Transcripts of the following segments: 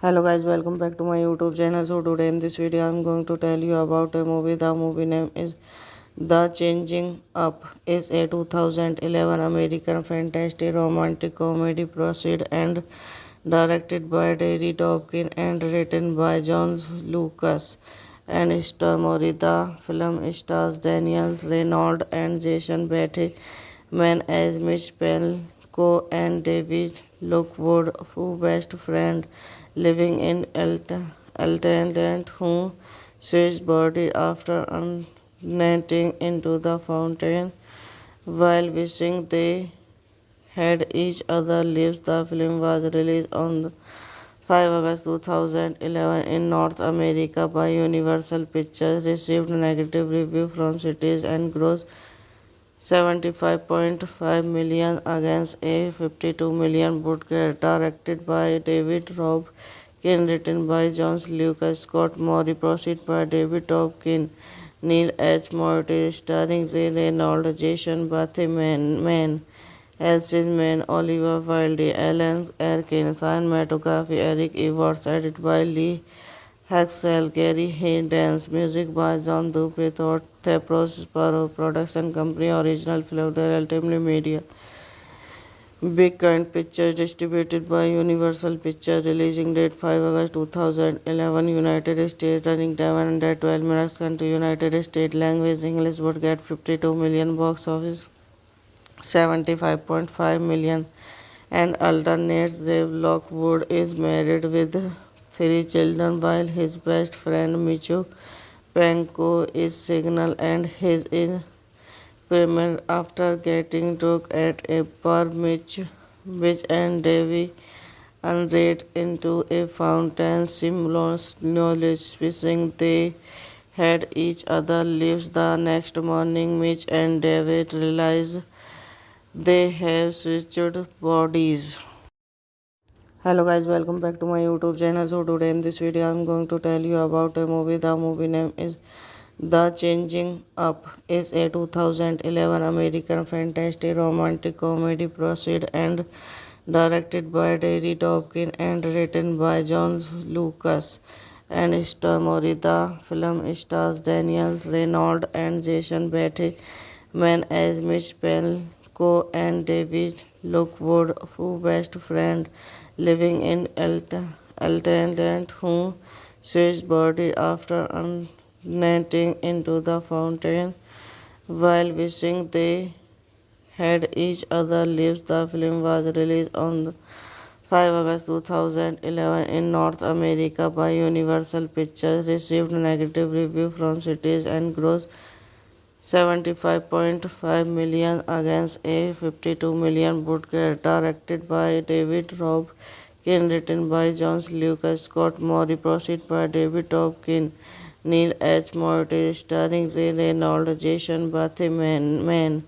Hello guys, welcome back to my YouTube channel. So today in this video I'm going to tell you about a movie. The movie name is The Changing Up. Is a 2011 American fantasy romantic comedy proceed and directed by Terry Dawkins and written by John Lucas and Star Mori. The film stars Daniel Reynolds and Jason Bateman as Mitch Pelko and David Lockwood, who best friend living in Altaland, who sees body after unnetting into the fountain while wishing they had each other lives. The film was released on 5 August 2011 in North America by Universal Pictures, received negative review from critics and grossed 75.5 million against a 52 million budget. Directed by David Robb Kin, written by John Lucas, Scott Murray, proceed by David Topkin, Neil H. Morty, starring Ray Reynolds, Jason Bateman, Elsin Mann, Oliver Wilde, Alan Arkin, cinematography Eric Evans, edited by Lee Haxel, Gary Haynes, music by John Dupe, Thought Thepros, Production Company, Original Film, Ultimately Media. Big Kind Pictures, distributed by Universal Pictures, releasing date 5 August 2011, United States, running time 112 minutes, country United States, language English, would get 52 million, box office 75.5 million, and alternates Dave Lockwood is married with 3 children, while his best friend Micho Panko is single and his is payment after getting drunk at a bar. Mitch and Davy unrate into a fountain, simultaneously wishing they had each other lives. The next morning, Mitch and David realize they have switched bodies. Hello guys, welcome back to my YouTube channel. So today in this video I'm going to tell you about a movie. The movie name is The Changing Up. Is a 2011 American fantasy romantic comedy proceed and directed by Terry Dawkins and written by John Lucas and Star Mori. The film stars Daniel Reynolds and Jason Bateman as Mitch Pelko and David Lockwood, who best friend living in Altaland, who sees body after unnetting into the fountain while wishing they had each other lives. The film was released on 5 August 2011 in North America by Universal Pictures, received negative review from critics and grossed 75.5 million against a 52 million budget. Directed by David Robb Kin, written by John Lucas, Scott Murray, proceed by David Topkin, Neil H. Morty, starring Ray Reynolds, Jason Bateman,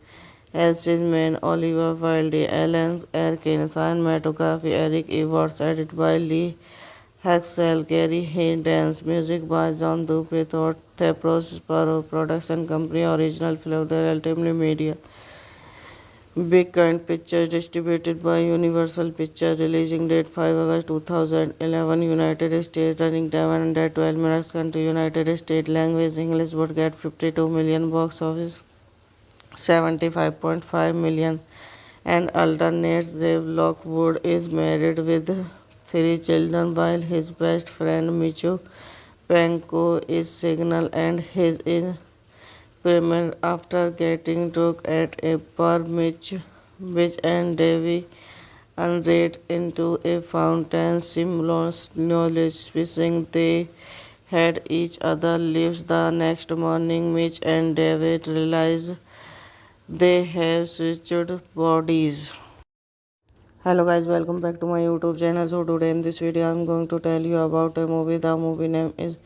Elsie Mann, Oliver Wilde, Alan Arkin, cinematography Eric Everts, edited by Lee Haxel, Gary Haynes, music by John Dupe, Thought, Thepros Sparrow, production company, original film, Ultimate Media. Big Kind Pictures, distributed by Universal Pictures, releasing date 5 August 2011, United States, running time 112 minutes, country United States, language English, would get 52 million, box office 75.5 million, and alternates Dave Lockwood is married with three children while his best friend Micho Panko is single and his is pregnant after getting drunk at a bar. Mitch and Davy unread into a fountain simultaneously wishing they had each other lives. The next morning, Mitch and David realize they have switched bodies. Hello guys, welcome back to my YouTube channel. So today in this video I'm going to tell you about a movie. The movie name is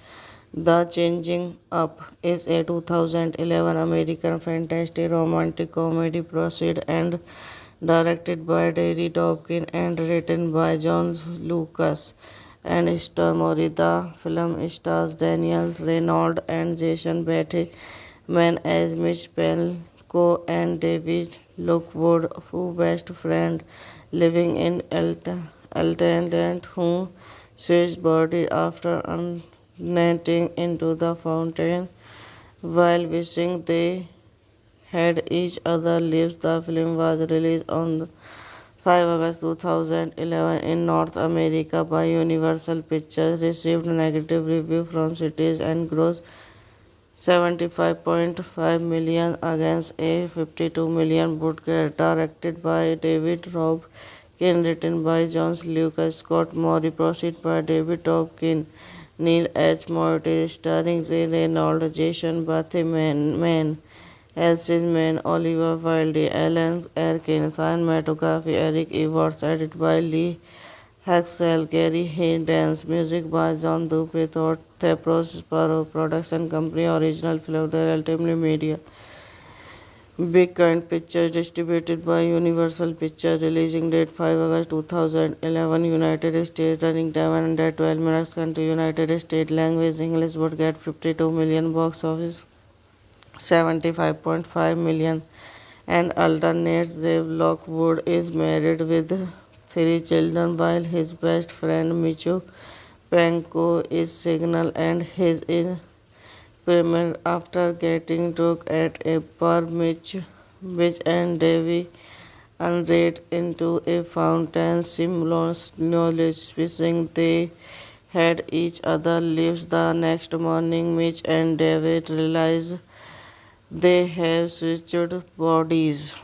The Changing Up. Is a 2011 American fantasy romantic comedy proceed and directed by Terry Dopkin and written by John Lucas and Stormori. The film stars Daniel Reynolds and Jason Bateman as Mitch Pelko and David Lockwood, who best friend living in Altaland, who switched body after netting into the fountain while wishing they had each other lives. The film was released on 5 August 2011 in North America by Universal Pictures, received negative review from critics and grossed 75.5 million against a 52 million budget. Directed by David Robkin, written by John Lucas, Scott Murray, proceed by David Dobkin, Neil H. Morty, starring Ray Reynolds, Jason Bateman, Elsie Mann, Oliver Wilde, Alan Arkin, cinematography Eric Everts, edited by Lee Haxel, Gary Haynes, music by John Dupe, Thought, Thepros Sparrow, production company, original film, Ultimate Media. Big Kind Pictures, distributed by Universal Pictures, releasing date 5 August 2011, United States, running time 112 minutes, 12 minutes, country United States, language English, would get 52 million, box office 75.5 million, and alternates Dave Lockwood is married with three children while his best friend Micho Panko is single and his is pregnant after getting drunk at a bar. Mitch and David unread into a fountain while wishing they had each other lives. The next morning, Mitch and David realize they have switched bodies. $75.5 million, and alternates Dave Lockwood is married with three children while his best friend Micho Panko is single and his is pregnant after getting drunk at a bar. Mitch and Davy unread into a fountain simultaneously wishing they had each other lives. The next morning, Mitch and David realize they have switched bodies.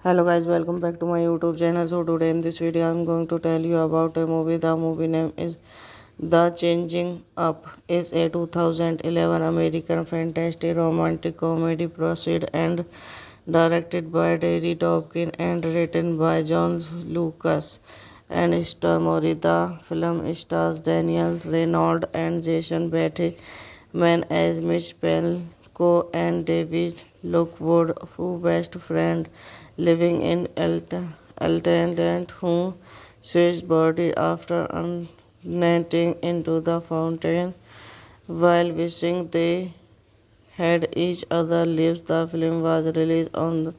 Hello guys, welcome back to my YouTube channel. So today in this video I'm going to tell you about a movie. The movie name is The Changing Up. Is a 2011 American fantasy romantic comedy proceed and directed by Terry Dopkin and written by John Lucas and Stormori. The film stars Daniel Reynolds and Jason Bateman as Mitch Pelko and David Lockwood, who best friend living in Altaland, who switched body after netting into the fountain while wishing they had each other lives. The film was released on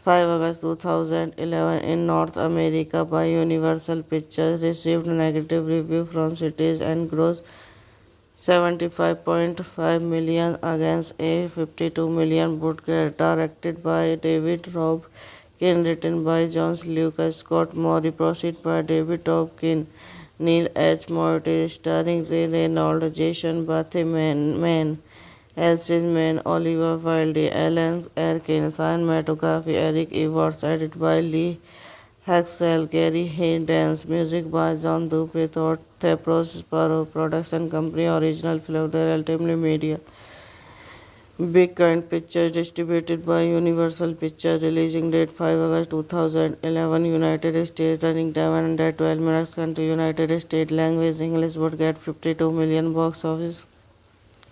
5 August 2011 in North America by Universal Pictures, received negative review from critics and grossed 75.5 million against a 52 million budget. Directed by David Robkin, written by John Lucas, Scott Murray, proceed by David Dobkin, Neil H. Morty, starring Ray Reynolds, Jason Bateman, Elsie Mann, Oliver Wilde, Alan Arkin, cinematography Eric Everts, edited by Lee Haxel, Gary Haynes, music by John Dupe, Thought, Thepros Sparrow, production company, original film, Ultimate Media. Big Kind Pictures, distributed by Universal Pictures, releasing date 5 August 2011, United States, running time 112 minutes, country United States, language English, would get 52 million, box office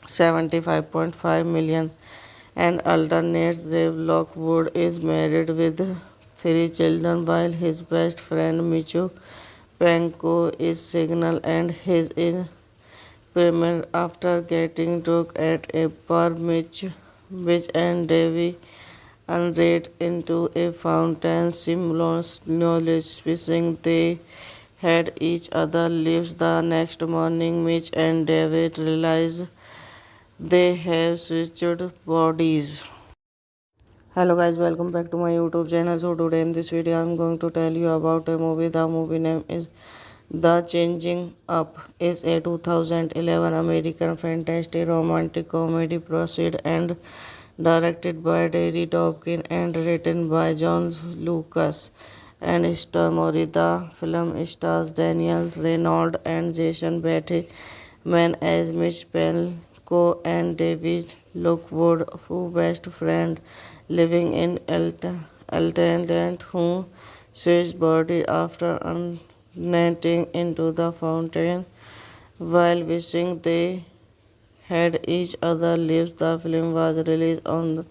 $75.5 million, and alternates Dave Lockwood is married with three children while his best friend Micho Panko is single and his is pregnant after getting drunk at a bar. Mitch and Davy unread into a fountain simultaneously wishing they had each other lives. The next morning Mitch and David realize they have switched bodies. Hello guys, welcome back to my YouTube channel. So today in this video I'm going to tell you about a movie. The movie name is The Changing Up. Is a 2011 American fantasy romantic comedy proceed and directed by Terry Dopkin and written by John Lucas and Stormori. The film stars Daniel Reynolds and Jason Bateman as Mitch Pelko and David Lockwood, who best friend living in Altamont, who switched body after netting into the fountain while wishing they had each other lives. The film was released on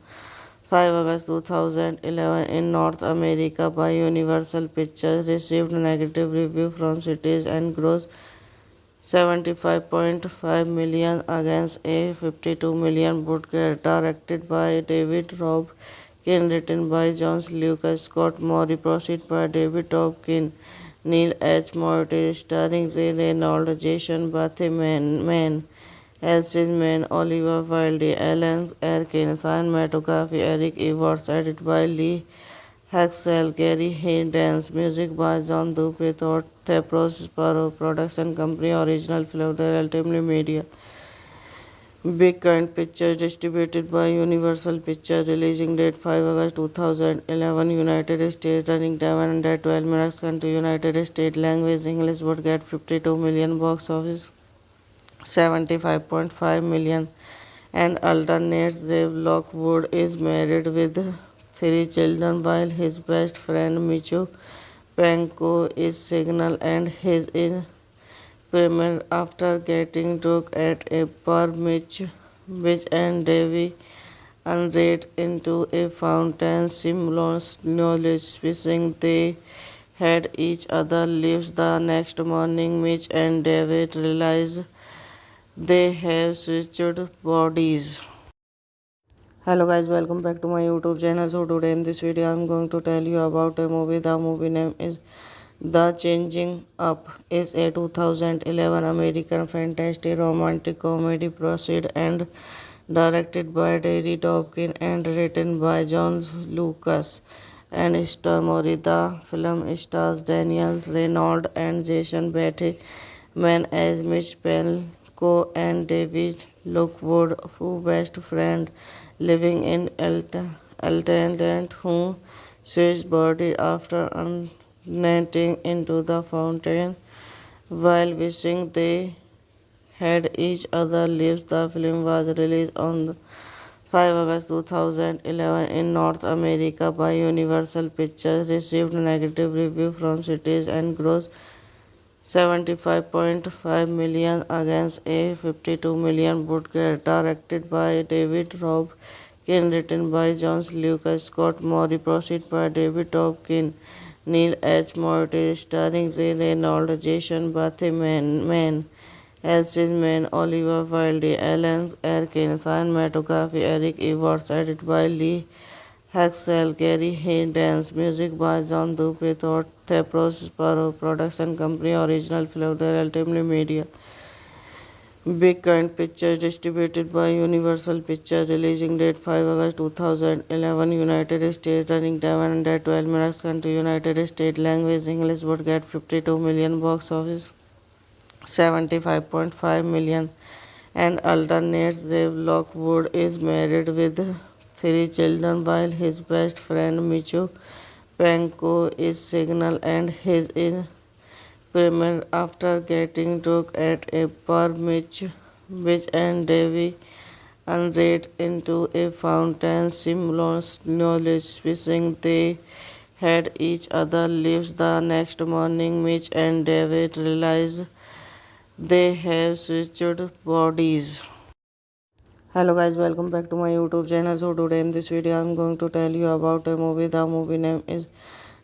5 August 2011 in North America by Universal Pictures, received negative review from critics and grossed $75.5 million against a $52 million budget. Directed by David Robkin, written by John Lucas, Scott Murray, proceeded by David Dobkin, Neil H. Morty, starring Ray Reynolds, Jason Bateman, Elsie Mann, Oliver Wilde, Alan Arkin, cinematography Eric Everts, edited by Lee Haxel, Gary Haynes, music by John Dupree, Thepros Sparrow, production company, original film, Ultimate Media. Big Kind Pictures, distributed by Universal Pictures, releasing date 5 August 2011, United States, running time 112 minutes, country United States, language English, would get 52 million, box office 75.5 million, and alternates Dave Lockwood is married with three children while his best friend Micho Panko is single and his is pregnant after getting drunk at a bar. Mitch and Davy unread into a fountain simultaneously wishing they had each other lives. The next morning Mitch and David realize they have switched bodies. Hello guys, welcome back to my YouTube channel. So today in this video I'm going to tell you about a movie. The movie name is The Changing Up. Is a 2011 American fantasy romantic comedy proceed and directed by Terry Dopkin and written by John Lucas and Stormori. The film stars Daniel Reynolds and Jason Bateman as Mitch Pelko and David Lockwood, who best friend living in Altamont, who switched body after netting into the fountain while wishing they had each other lives. The film was released on 5 August 2011 in North America by Universal Pictures, received negative review from critics and grossed $75.5 million against a $52 million budget. Directed by David Robkin, written by John Lucas, Scott Murray, proceeded by David Dobkin, Neil H. Morty, starring Ray Reynolds, Jason Bateman, Elsie Mann, Oliver Wilde, Alan Arkin, cinematography Eric Everts, edited by Lee Haxel, Gary Haynes, music by John Dupree, Thepros Sparrow, production company, original film, Ultimate Media. Big Kind Pictures, distributed by Universal Pictures, releasing date 5 August 2011, United States, running time 112 minutes, country United States, language English, would get 52 million, box office 75.5 million, and alternates Dave Lockwood is married with three children while his best friend Micho Panko is single and his is pregnant after getting drunk at a bar. Mitch and Davy unread into a fountain simultaneously wishing they had each other lives. The next morning Mitch and David realize they have switched bodies. Hello guys, welcome back to my YouTube channel. So today in this video I'm going to tell you about a movie. The movie name is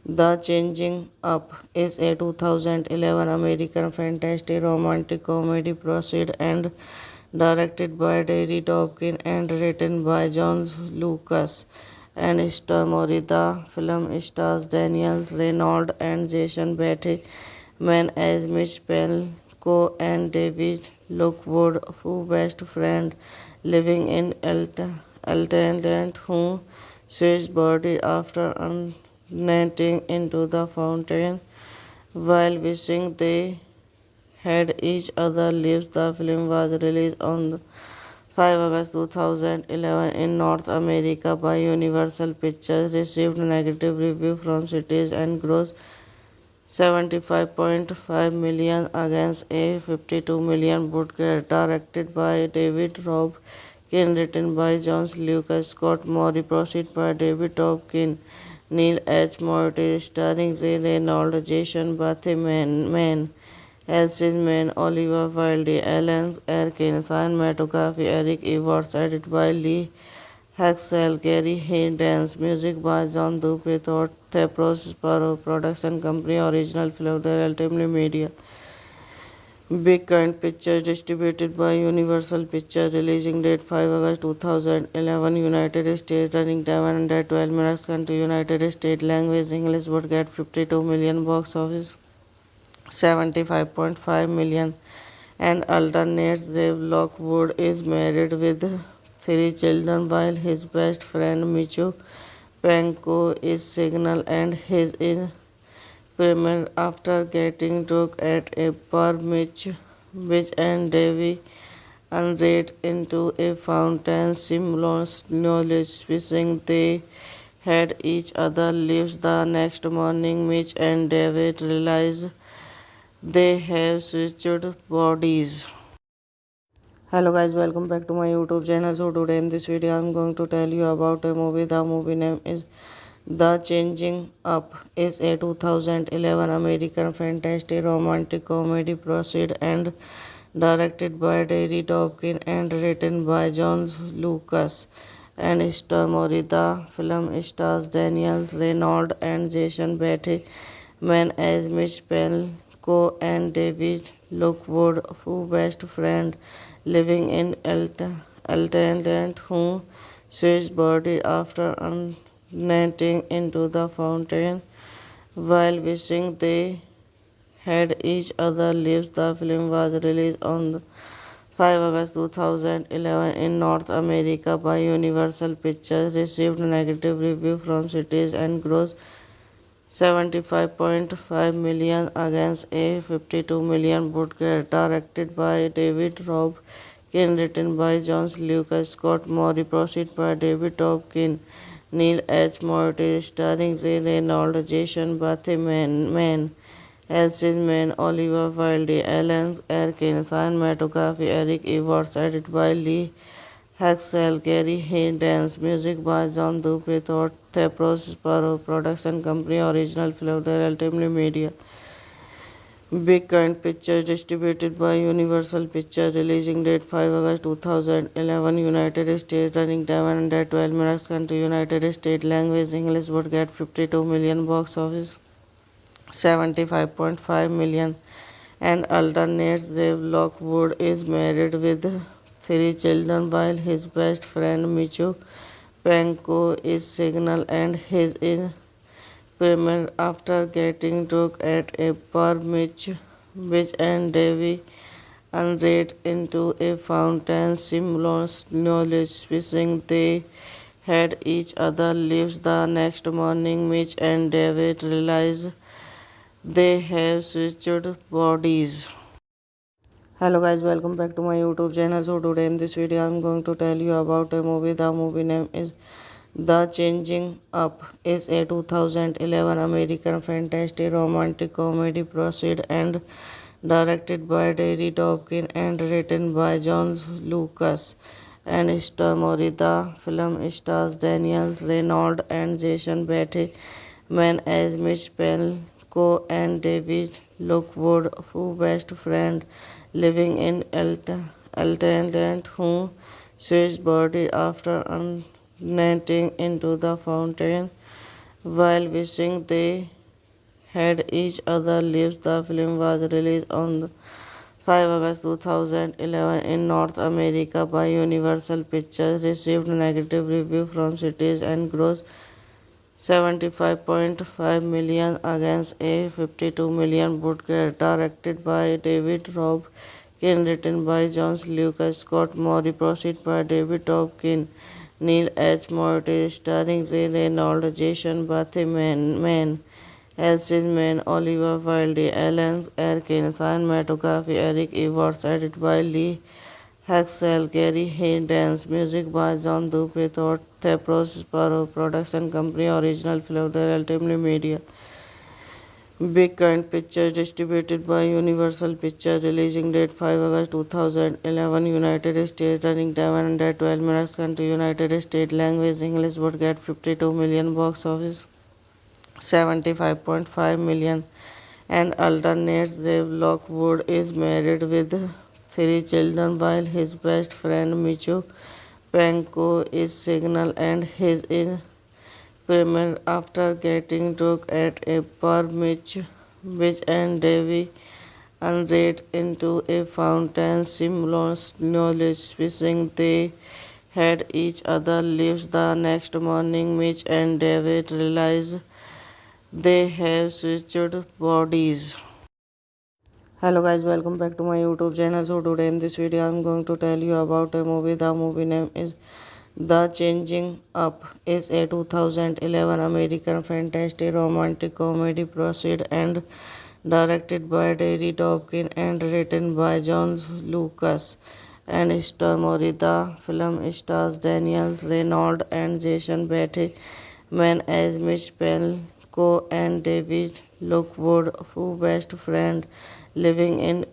The Changing Up. Is a 2011 American fantasy romantic comedy proceed and directed by Terry Dopkin and written by John Lucas and Star Mori. The film stars Daniel Reynolds and Jason Bateman as Mitch Pelko and David Lockwood, who best friend living in Altaland, who sees body after unnetting into the fountain while wishing they had each other lives. The film was released on 5 August 2011 in North America by Universal Pictures, received negative review from critics and grossed 75.5 million against a 52 million budget. Directed by David Robkin, written by John Lucas, Scott Mori, proceed by David Dobkin, Neil H. Morty, starring Ray Reynolds, Jason Bateman, Elsie Mann, Oliver Wilde, Alan Arkin, cinematography Eric Evans, edited by Lee Haxel, Gary Haynes, music by John Dupe, Thought Thepros Production Company, original film Ultimate Media. Big Kind Pictures, distributed by Universal Pictures, releasing date 5 August 2011, United States, running time 112 minutes, country United States, language English, would get 52 million, box office 75.5 million, and alternates Dave Lockwood is married with three children while his best friend Michu Panko is single and his is pregnant after getting drunk at a bar. Mitch and Davy unread into a fountain simultaneously wishing they had each other lives. The next morning Mitch and David realize they have switched bodies. Hello guys, welcome back to my YouTube channel. So today in this video I'm going to tell you about a movie. The movie name is The Changing Up. Is a 2011 American fantasy romantic comedy proceed and directed by Terry Dopkin and written by John Lucas and Star Mori. The film stars Daniel Reynolds and Jason Bateman as Mitch Pelko and David Lockwood, who best friend living in Altaland, who sees body after unnetting into the fountain while wishing they had each other lives. The film was released on 5 August 2011 in North America by Universal Pictures, received negative review from critics and grossed 75.5 million against a 52 million budget. Directed by David Robkin, written by John Lucas, Scott Mori, proceed by David Dobkin, Neil H. Morty, starring Ray Reynolds, Jason Bateman, Elsie Mann, Oliver Wilde, Alan Arkin, cinematography Eric Evans, edited by Lee Haxel, Gary Haynes, music by John Dupe, Thought Thepros Production Company, original film Ultimate Media. Big Kind Pictures, distributed by Universal Pictures, releasing date 5 August 2011, United States, running time 112 minutes, country United States, language English, would get 52 million, box office 75.5 million, and alternates Dave Lockwood is married with three children while his best friend Michu Panko is single and his is pregnant after getting drunk at a bar. Mitch and Davy unread into a fountain simultaneously wishing they had each other lives. The next morning Mitch and David realize they have switched bodies. Hello guys, welcome back to my YouTube channel. So today in this video I'm going to tell you about a movie. The movie name is The Changing Up. Is a 2011 American fantasy romantic comedy proceed and directed by Terry Dopkin and written by John Lucas and Star Mori. The film stars Daniel Reynolds and Jason Bateman as Mitch Pelko and David Lockwood, who best friend living in Altaland, who Switched body after unnetting into the fountain while wishing they had each other lives. The film was released on 5 August 2011 in North America by Universal Pictures, received negative review from critics and grossed 75.5 million against a 52 million budget. Directed by David Robkin, written by John Lucas, Scott Murray, proceed by David Robkin, Neil H. Morty, starring Ray Reynolds, Jason Bateman, Elsie Mann, Oliver Wilde, Alan Arkin, cinematography Eric Evans, edited by Lee Haxel, Gary Haynes, music by John Dupe, Thought Thepros Sparrow, production company, original film, Ultimate Media. Big Kind Pictures, distributed by Universal Pictures, releasing date 5 August 2011, United States, running time 112 minutes, country, United States, language, English, would get 52 million, box office 75.5 million, and alternates Dave Lockwood is married with three children while his best friend Micho Panko is single and his is pregnant after getting drunk at a bar. Mitch and Davy unread into a fountain simultaneously wishing they had each other lives. The next morning, Mitch and David realize they have switched bodies. Hello guys, welcome back to my YouTube channel. So today in this video I'm going to tell you about a movie. The movie name is The Changing Up. Is a 2011 American fantasy romantic comedy proceed and directed by Terry Dopkin and written by John Lucas and Star Mori. The film stars Daniel Reynolds and Jason Bateman as Mitch Pelko and David Lockwood, who best friend living in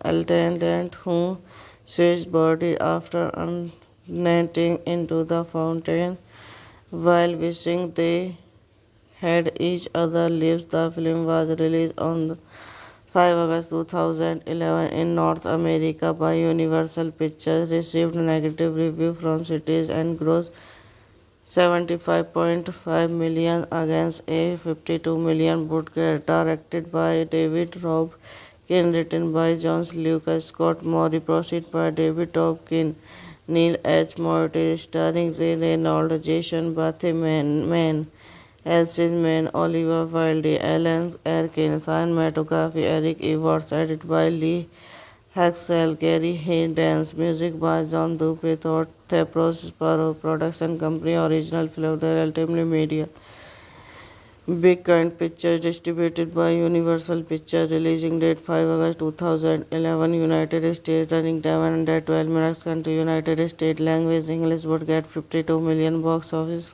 Altamont, who switched body after unnetting into the fountain while wishing they had each other lives. The film was released on 5 August 2011 in North America by Universal Pictures, received negative review from critics and grossed 75.5 million against a 52 million budget. Directed by David Robkin, written by John Lucas, Scott Murray, proceed by David Robkin, Neil H. Morty, starring Ray Reynolds, Jason Bateman, Elsie Mann, Oliver Wilde, Alan Arkin, cinematography Eric Evans, edited by Lee Haxel, Gary Haynes, music by John Dupe, Thought Thepros Sparrow, production company, original film, Ultimate Media. Big Kind Pictures, distributed by Universal Pictures, releasing date 5 August 2011, United States, running time 112 minutes, country, United States, language, English, would get 52 million, box office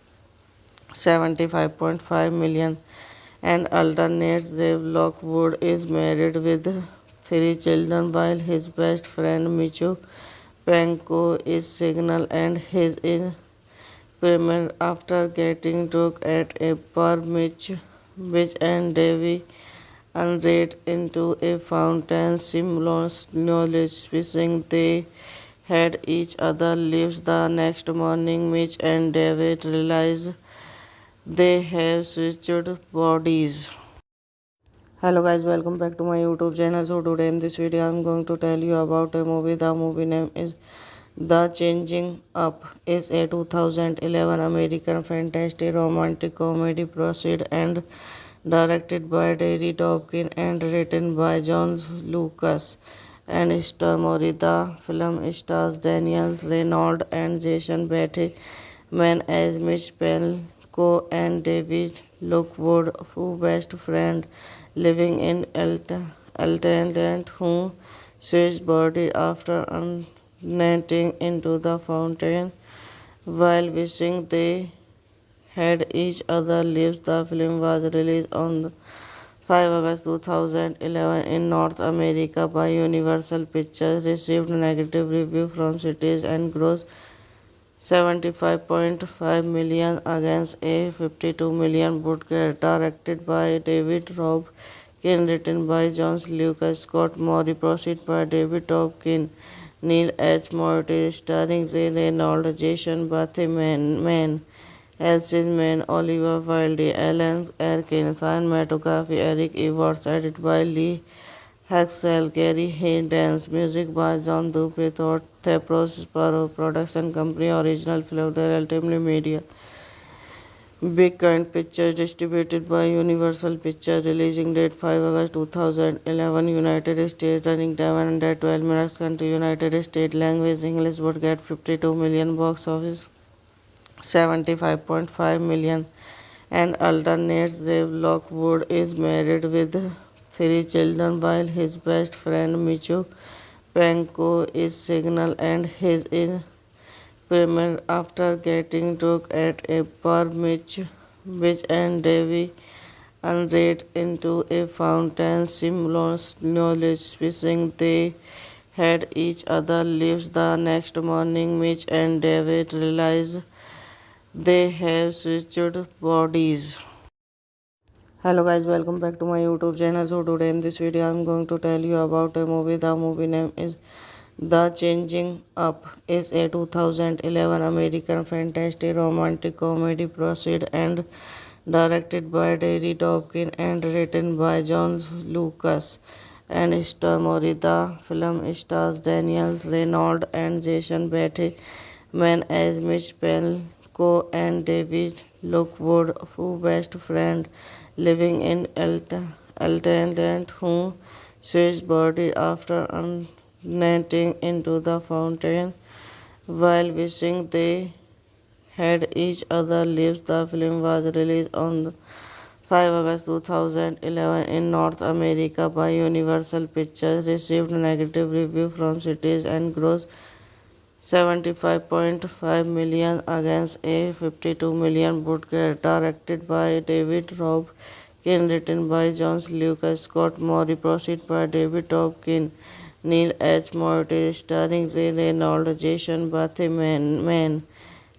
75.5 million, and alternates Dave Lockwood is married with three children while his best friend Micho Panko is single and his is pregnant after getting drunk at a bar. Mitch and Davy unread into a fountain simultaneously wishing they had each other lives. The next morning, Mitch and David realize they have switched bodies. Hello guys, welcome back to my YouTube channel. So today in this video I'm going to tell you about a movie. The movie name is The Changing Up. Is a 2011 American fantasy romantic comedy proceed and directed by Terry Dopkin and written by John Lucas and Star Mori. The film stars Daniel Reynolds and Jason Bateman as Mitch Pelko and David Lockwood, who best friend living in Altamont, who switched body after unnetting into the fountain while wishing they had each other lives. The film was released on 5 August 2011 in North America by Universal Pictures, received negative review from critics and grossed 75.5 million against a 52 million budget. Directed by David Robkin, written by John Lucas, Scott Murray, proceed by David Robkin, Neil H. Morty, starring Ray Reynolds, Jason Bateman, Elsie Mann, Oliver Wilde, Alan Arkin, cinematography Eric Evans, edited by Lee Haxel, Gary Haynes, music by John Dupe, Thought, Thepros, Sparrow, production company, original film, Ultimate Media. Big Kind Pictures, distributed by Universal Pictures, releasing date 5 August 2011, United States, running time 112 minutes, country United States, language English, would get 52 million, box office 75.5 million, and alternates Dave Lockwood is married with three children while his best friend Michu Panko is single and his is pregnant after getting drunk at a bar. Mitch and Davy unread into a fountain simultaneously wishing they had each other lives. The next morning, Mitch and David realize they have switched bodies. Hello guys, welcome back to my YouTube channel. So today in this video I'm going to tell you about a movie. The movie name is The Changing Up. Is a 2011 American fantasy romantic comedy proceed and directed by Terry Dopkin and written by John Lucas and Star Mori. The film stars Daniel Reynolds and Jason Bateman as Mitch Pelko and David Lockwood, who best friend living in Alton, who switched body after unrenting into the fountain while wishing they had each other lives. The film was released on 5 August 2011 in North America by Universal Pictures, received negative review from critics and grossed 75.5 million against a 52 million budget. Directed by David Robkin, written by John Lucas, Scott Murray, proceed by David Dobkin, Neil H. Morty, starring Ray Reynolds, Jason Bateman,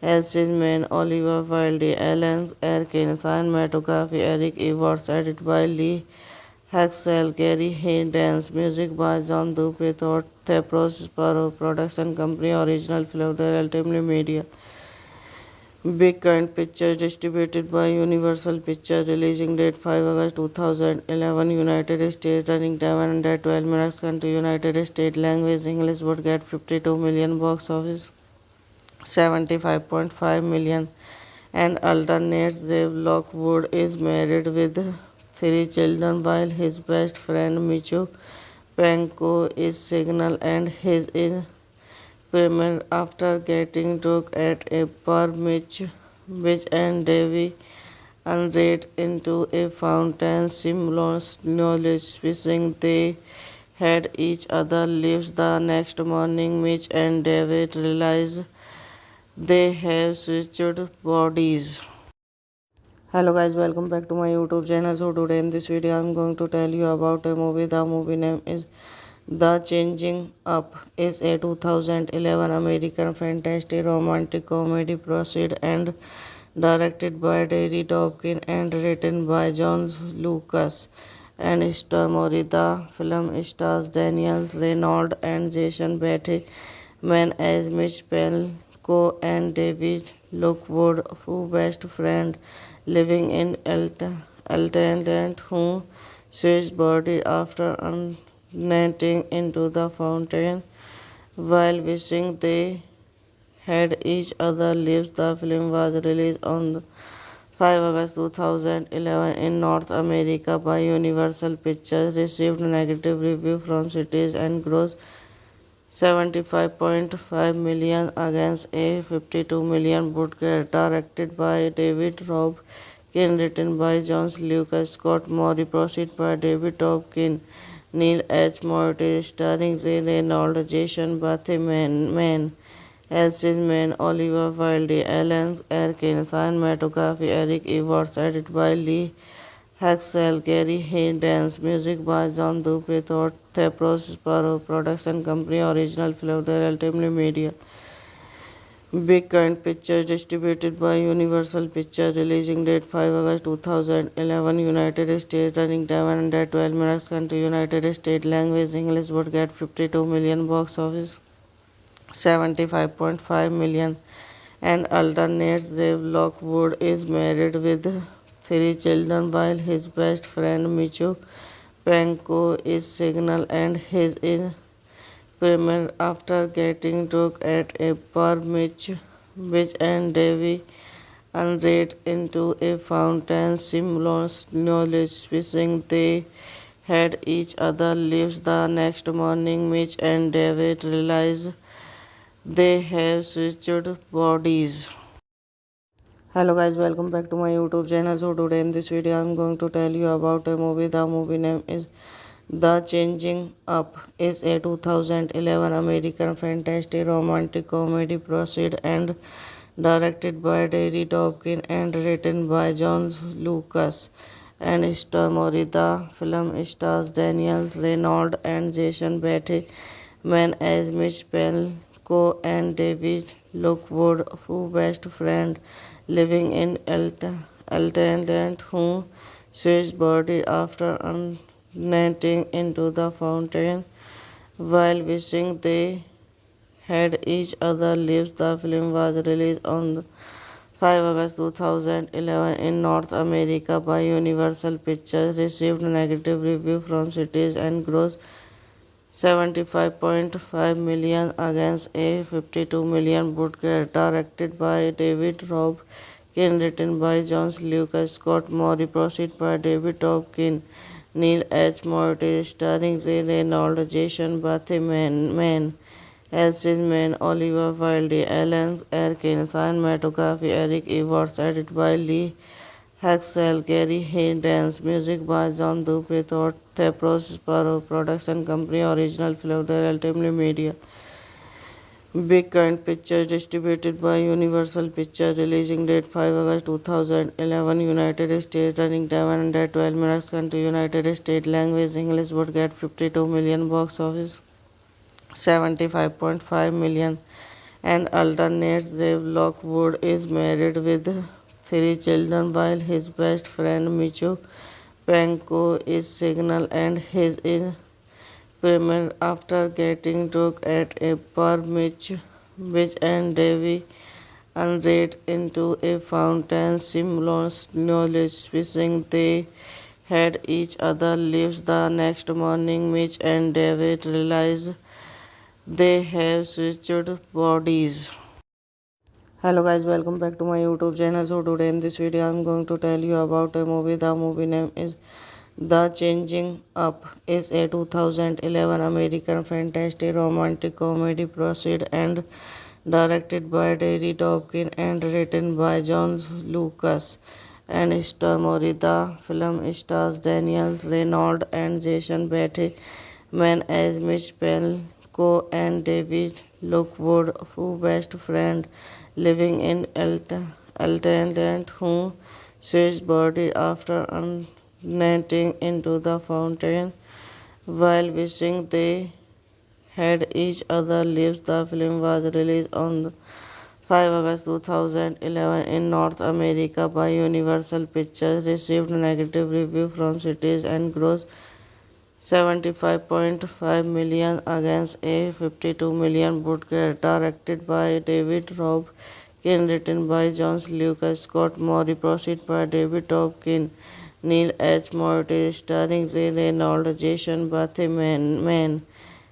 Elsie Mann, Oliver Wilde, Alan Arkin, cinematography Eric Evans, edited by Lee Haxel, Gary Haynes, music by John Dupe, Thought, Thepros, Sparrow, production company, original film, Ultimate Media. Big Kind Pictures, distributed by Universal Pictures, releasing date 5 August 2011, United States, running time 112 minutes, 12 minutes, country United States, language English, would get 52 million, box office 75.5 million, and alternates Dave Lockwood is married with three children while his best friend Michu Panko is single and his is pregnant after getting drunk at a bar. Mitch and alternates Dave Lockwood is married with three children while his best friend Michu Panko is single and his is pregnant after getting drunk at a bar. Mitch and Davy unread into a fountain simultaneously wishing they had each other lives. The next morning, Mitch and David realize they have switched bodies. Hello guys, welcome back to my YouTube channel. So today in this video I'm going to tell you about a movie. The movie name is The Changing Up. Is a 2011 American fantasy romantic comedy proceed and directed by Terry Dopkin and written by John Lucas and Star Mori. The film stars Daniel Reynolds and Jason Bateman as Mitch Pelko and David Lockwood, who best friend living in Alton, who switched body after unrenting into the fountain while wishing they had each other lives. The film was released on 5 August 2011 in North America by Universal Pictures, received negative review from critics and grossed 75.5 million against a 52 million budget. Directed by David Robkin, written by John Lucas, Scott Murray, proceed by David Dobkin, Neil H. Morty, starring Ray Reynolds, Jason Bateman, Elsie Mann, Oliver Wilde, Alan Arkin, cinematography Eric Evans, edited by Lee Haxel, Gary Haynes, music by John Dupe, Thought, Thepros, Sparrow, production company, original film, Ultimate Media. Big Kind Pictures, distributed by Universal Pictures, releasing date 5 August 2011, United States, running time 112 minutes, country United States, language English, would get 52 million, box office $75.5 million, and alternates Dave Lockwood is married with three children while his best friend Micho Panko is single and his is pregnant after getting drunk at a bar. Mitch and Davy unread into a fountain simultaneously wishing they had each other lives. The next morning, Mitch and David realize they have switched bodies. Hello guys, welcome back to my YouTube channel. So today in this video I'm going to tell you about a movie. The movie name is The Changing Up. Is a 2011 American fantasy romantic comedy proceed and directed by Terry Dopkin and written by John Lucas and Star Mori. The film stars Daniel Reynolds and Jason Bateman as Mitch Pelko and David Lockwood, who best friend living in Altaland, who switched body after netting into the fountain while wishing they had each other lives. The film was released on 5 August 2011 in North America by Universal Pictures, received negative review from critics and grossed $75.5 million against a $52 million budget. Directed by David Robkin, written by John Lucas, Scott Murray, proceed by David Dobkin, Neil H. Morty, starring Ray Reynolds, Jason Bateman, Elsie Mann, Oliver Wilde, Alan Arkin, cinematography Eric Evans, edited by Lee Haxel, Gary Haynes, music by John Dupree, Thepros Sparrow, production company, original film, Ultimate Media. Big Kind Pictures, distributed by Universal Pictures, releasing date 5 August 2011, United States, running time 112 minutes, country United States, language English, would get 52 million, box office 75.5 million, and alternates Dave Lockwood is married with three children while his best friend Micho Panko is single and his is pregnant after getting drunk at a bar. Mitch and Davy unread into a fountain simultaneously wishing they had each other lives. The next morning, Mitch and David realize they have switched bodies. Hello guys, welcome back to my YouTube channel. So today in this video I'm going to tell you about a movie. The movie name is The Changing Up. Is a 2011 American fantasy romantic comedy proceed and directed by Terry Dopkin and written by John Lucas and Star Mori. The film stars Daniel Reynolds and Jason Bateman as Mitch Pelko and David Lockwood, who best friend living in Altaland, who switched body after netting into the fountain while wishing they had each other lives. The film was released on 5 August 2011 in North America by Universal Pictures, received negative review from critics and grossed $75.5 million against a $52 million budget. Directed by David Robkin, written by John Lucas, Scott Murray, proceed by David Dobkin, Neil H. Morty, starring Ray Reynolds, Jason Bateman,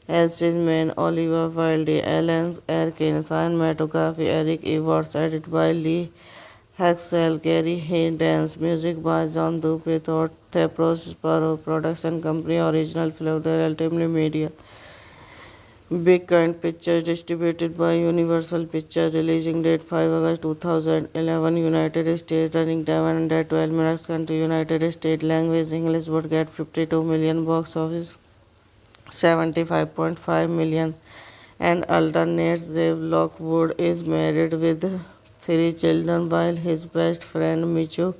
Elsie Mann, Oliver Wilde, Alan Arkin, cinematography Eric Evans, edited by Lee Haxel, Gary Haynes, music by John Dupree, Thepros Sparrow, production company, original film, Ultimate Media. Big Kind Pictures, distributed by Universal Pictures, releasing date 5 August 2011, United States, running time 112 minutes, country United States, language English, would get 52 million, box office 75.5 million, and alternates Dave Lockwood is married with three children while his best friend Micho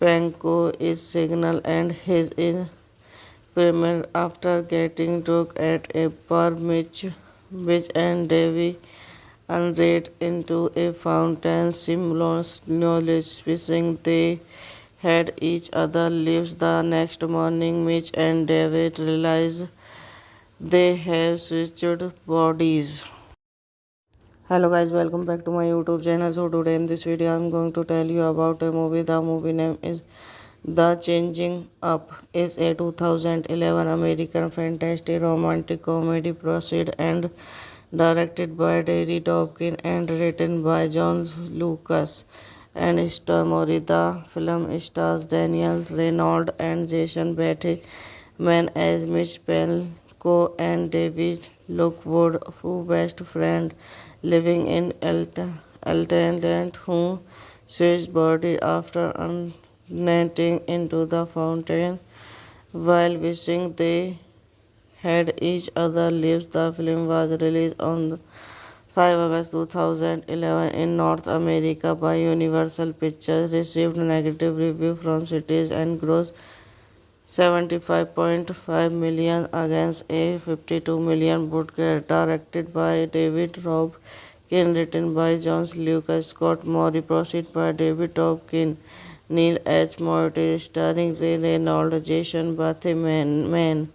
Panko is single and his is pregnant after getting drunk at a bar. Mitch and Davy unread into a fountain simultaneously wishing they had each other lives. The next morning, Mitch and David realize they have switched bodies. Hello guys, welcome back to my YouTube channel. So today in this video I'm going to tell you about a movie. The movie name is The Changing Up. Is a 2011 American fantasy romantic comedy proceed and directed by Terry Dopkin and written by John Lucas and Star Mori. The film stars Daniel Reynolds and Jason Bateman as Mitch Pelko and David Lockwood, who best friend living in Altaland, who switched body after netting into the fountain while wishing they had each other lives. The film was released on 5 August 2011 in North America by Universal Pictures, received negative review from critics and grossed 75.5 million against a 52 million budget. Directed by David Robkin, written by John Lucas, Scott Murray, proceeded by David Robkin, Neil H. Morty, starring Ray Reynolds, Jason Bateman,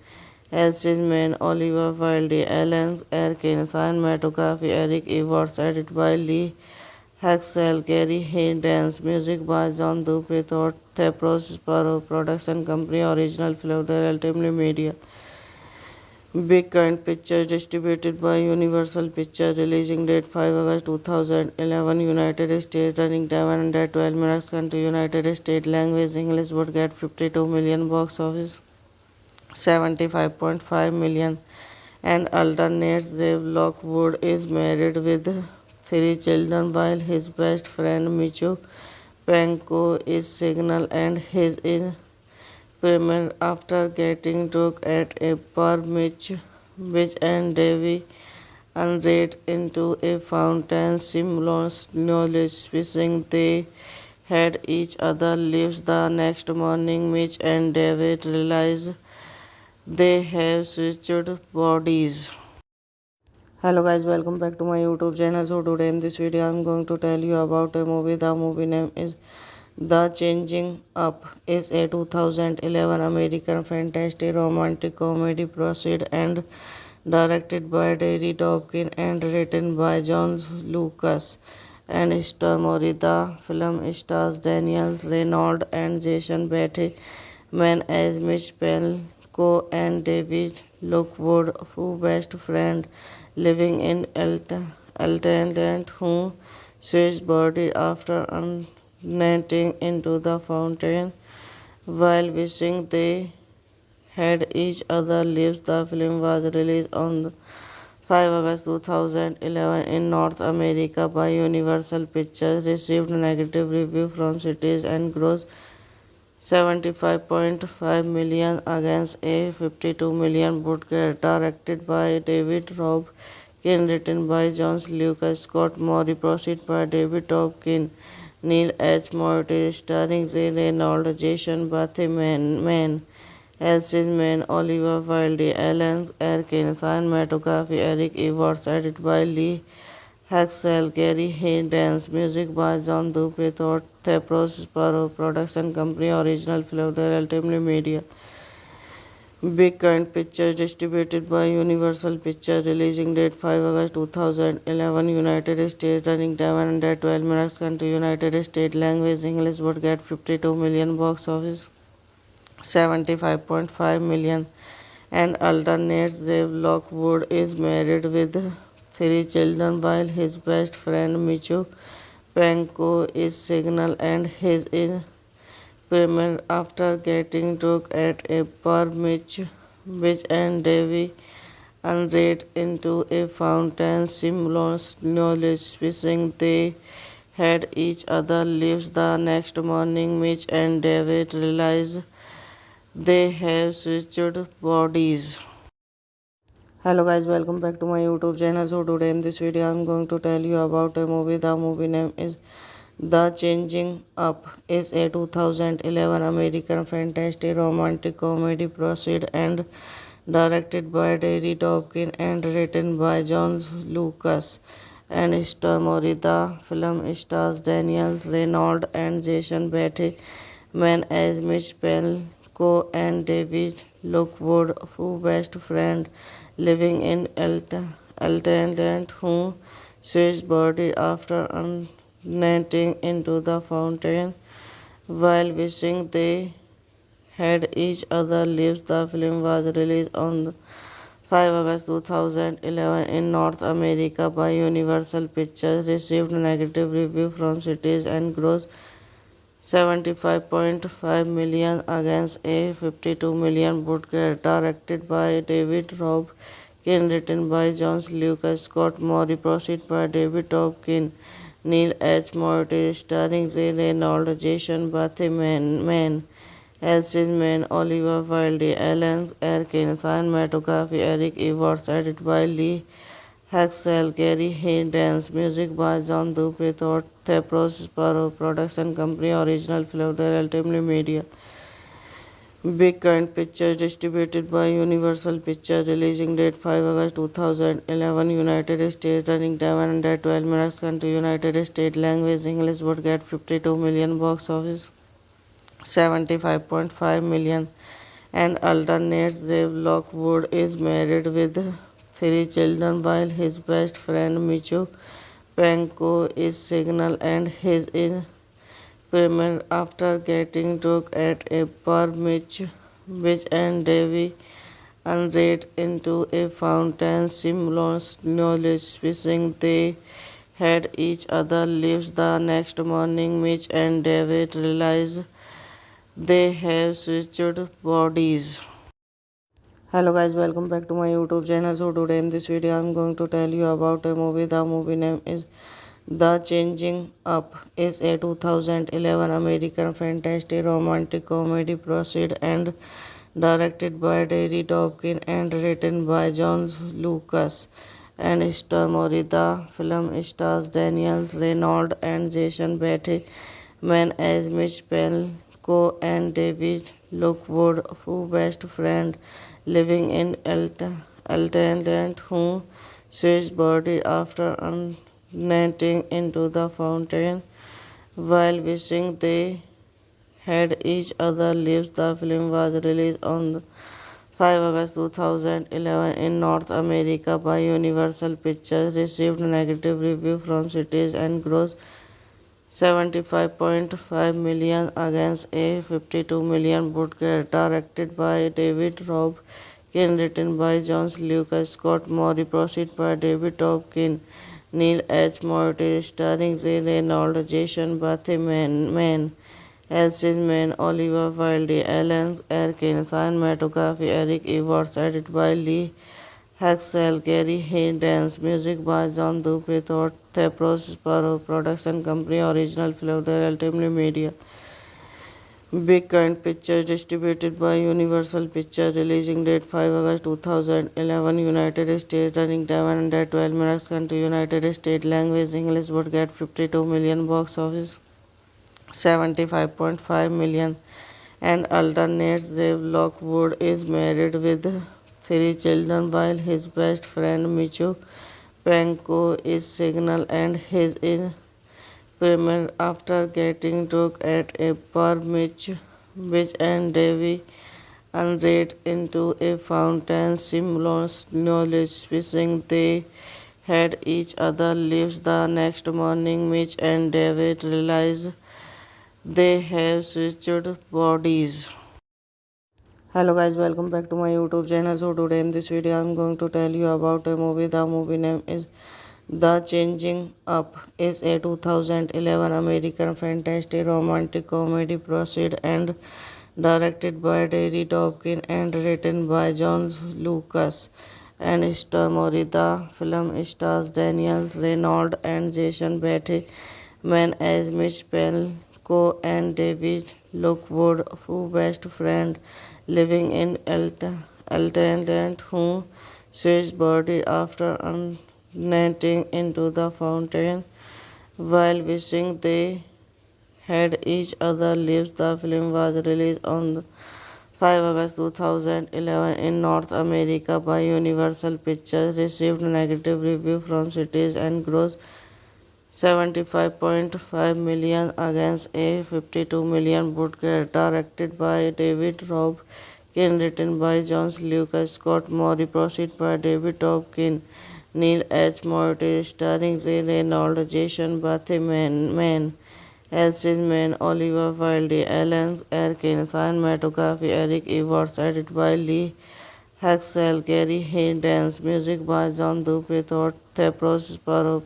Elsie Mann, Oliver Wilde, Alan Arkin, cinematography Eric Everts, edited by Lee Haxel, Gary Haynes, music by John Dupri, Thepros Sparrow, production company, original film, Ultimately Media. Big Kind Pictures, distributed by Universal Pictures, releasing date 5 August 2011, United States, running time 112 minutes, country United States, language English, would get 52 million, box office 75.5 million, and alternates Dave Lockwood is married with 3 children while his best friend Michu Panko is single and his is pregnant after getting drunk at a bar. Mitch and Davy unread into a fountain simultaneously wishing they had each other lives. The next morning Mitch and David realize they have switched bodies. Hello guys, welcome back to my YouTube channel. So today in this video I'm going to tell you about a movie. The movie name is The Changing Up. Is a 2011 American fantasy romantic comedy proceed and directed by Terry Dopkin and written by John Lucas and Star Mori. The film stars Daniel Reynolds and Jason Bateman as Mitch Pelko and David Lockwood, who best friend living in Altaland, who switched body after netting into the fountain while wishing they had each other lives. The film was released on 5 August 2011 in North America by Universal Pictures, received negative review from critics and grossed 75.5 million against a 52 million budget. Directed by David Robkin, written by John Lucas, Scott Murray, proceeded by David Robkin, Neil H. Morty, starring Ray Reynolds, Jason Bateman, Elsie Mann, Oliver Wilde, Alan Arkin, cinematography Eric Everts, edited by Lee Haxel, Gary Haynes, music by John Dupri, Thepros Sparrow, production company, original film, Ultimately Media. Big Kind Pictures, distributed by Universal Pictures, releasing date 5 August 2011, United States, running time 112 minutes, country United States, language English, would get 52 million, box office 75.5 million, and alternates Dave Lockwood is married with 3 children while his best friend Michu Panko is single and his is pregnant after getting drunk at a bar. Mitch and Davy unread into a fountain simultaneously wishing they had each other lives. The next morning Mitch and David realize they have switched bodies. Hello guys, welcome back to my YouTube channel. So today in this video I'm going to tell you about a movie. The movie name is The Changing Up. Is a 2011 American fantasy romantic comedy proceed and directed by Terry Dopkin and written by John Lucas and Star Mori. The film stars Daniel Reynolds and Jason Bateman as Mitch Pelko and David Lockwood, who best friend living in Altaland, who Switched body after unnetting into the fountain while wishing they had each other lives. The film was released on 5 August 2011 in North America by Universal Pictures, received negative review from critics and grossed 75.5 million against a 52 million budget. Directed by David Robkin, written by John Lucas, Scott Murray, proceed by David Dobkin, Neil H. Morty, starring Ray Reynolds, Jason Bateman, Elsie Mann, Oliver Wilde, Alan Arkin, cinematography Eric Everts, edited by Lee Haxel, Gary Haynes, music by John Dupree, Thepros Sparrow, production company, original film, Ultimate Media. Big Kind Pictures, distributed by Universal Pictures, releasing date 5 August 2011, United States, running time 112 minutes, country, United States, language, English, would get 52 million, box office, 75.5 million, and alternates Dave Lockwood is married with three children while his best friend Micho Panko is single and his is pregnant after getting drunk at a bar. Mitch and Davy unread into a fountain simultaneously wishing they had each other lives. The next morning Mitch and David realize they have switched bodies. Hello guys, welcome back to my YouTube channel. So today in this video I'm going to tell you about a movie. The movie name is The Changing Up. Is a 2011 American fantasy romantic comedy proceed and directed by Terry Dobkin and written by John Lucas and Star Mori. The film stars Daniel Reynolds and Jason Bateman as Mitch Pelko and David Lockwood, who best friend living in Altaland, who switched body after unnetting into the fountain while wishing they had each other lives. The film was released on 5 August 2011 in North America by Universal Pictures, received negative review from critics and grossed 75.5 million against a 52 million budget. Directed by David Robkin, written by John Lucas, Scott Murray, proceed by David Dobkin, Neil H. Morty, starring Ray Reynolds, Jason Bateman, Elsie Mann, Oliver Wilde, Alan Arkin, cinematography Eric Everts, edited by Lee Haxel, Gary Haynes, music by John Dupree, Thepros Sparrow, production company, original film, Ultimate Media. Big Kind Pictures, distributed by Universal Pictures, releasing date 5 August 2011, United States, running time 112 minutes, country, United States, language, English, would get 52 million, box office, 75.5 million, and alternates Dave Lockwood is married with three children while his best friend Micho Panko is single and his is pregnant after getting drunk at a bar. Mitch and Davy unread into a fountain simultaneously wishing they had each other lives. The next morning Mitch and David realize they have switched bodies. Hello guys, welcome back to my YouTube channel. So today in this video I'm going to tell you about a movie. The movie name is The Changing Up. Is a 2011 American fantasy romantic comedy proceed and directed by Terry Dobkin and written by John Lucas and Star Mori. The film stars Daniel Reynolds and Jason Bateman as Mitch Pelko and David Lockwood, who best friend living in Altaland, who switched body after unnetting into the fountain while wishing they had each other lives. The film was released on 5 August 2011 in North America by Universal Pictures, received negative review from critics and grossed 75.5 million against a 52 million budget. Directed by David Robkin, written by John Lucas, Scott Murray, proceed by David Dobkin, Neil H. Morty, starring Ray Reynolds, Jason Bateman, Elsie Mann, Oliver Wilde, Alan Arkin, cinematography Eric Evans, edited by Lee Haxel, Gary Haynes, music by John Dupe, Thought, Thepros,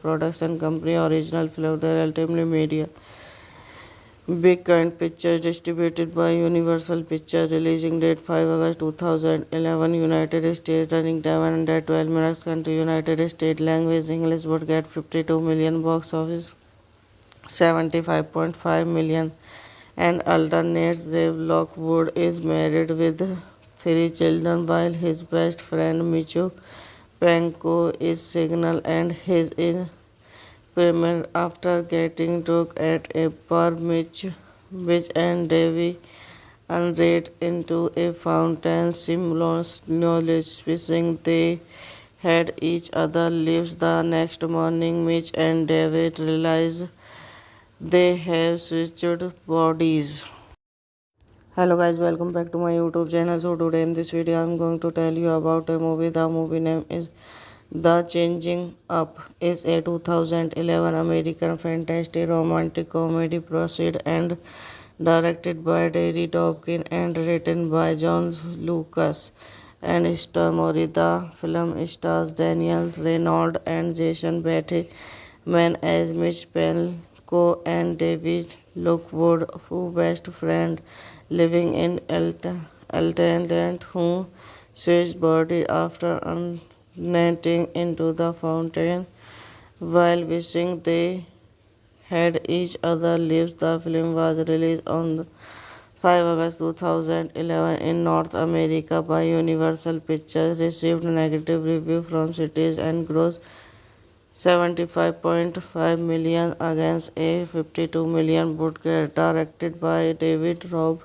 Production Company, Original Film, Ultimately Media. Big Kind Pictures, distributed by Universal Pictures, releasing date 5 August 2011, United States, running time 112 minutes, country United States, language English, would get 52 million, box office 75.5 million, and alternates Dave Lockwood is married with three children while his best friend Micho Panko is single and his is pregnant after getting drunk at a bar. Mitch and Davy unread into a fountain simultaneously wishing they had each other lives. The next morning, Mitch and David realize they have switched bodies. Hello guys, welcome back to my YouTube channel. So today in this video I'm going to tell you about a movie. The movie name is The Changing Up. Is a 2011 American fantasy romantic comedy proceed and directed by Terry Dawkins and written by John Lucas and Star Mori. The film stars Daniel Reynolds and Jason Bateman as Mitch Pelko and David Lockwood, who best friend living in Altaland, who switched body after unnetting into the fountain while wishing they had each other lives. The film was released on 5 August 2011 in North America by Universal Pictures, received negative review from critics and grossed 75.5 million against a 52 million budget. Directed by David Robb,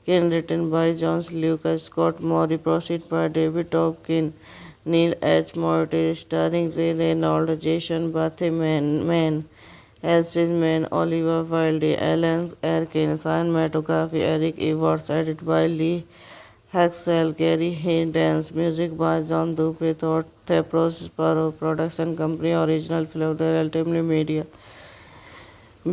written by John Lucas, Scott Mori, proceed by David Topkin, Neil H. Morty, starring Ray Reynolds, Jason Bateman, Elsie Mann, Oliver Wilde, Alan Arkin, cinematography Eric Evans, edited by Lee Haxel, Gary Haynes, music by John Dupe, Thought, Thepros, Production Company, Original Film, Ultimately Media.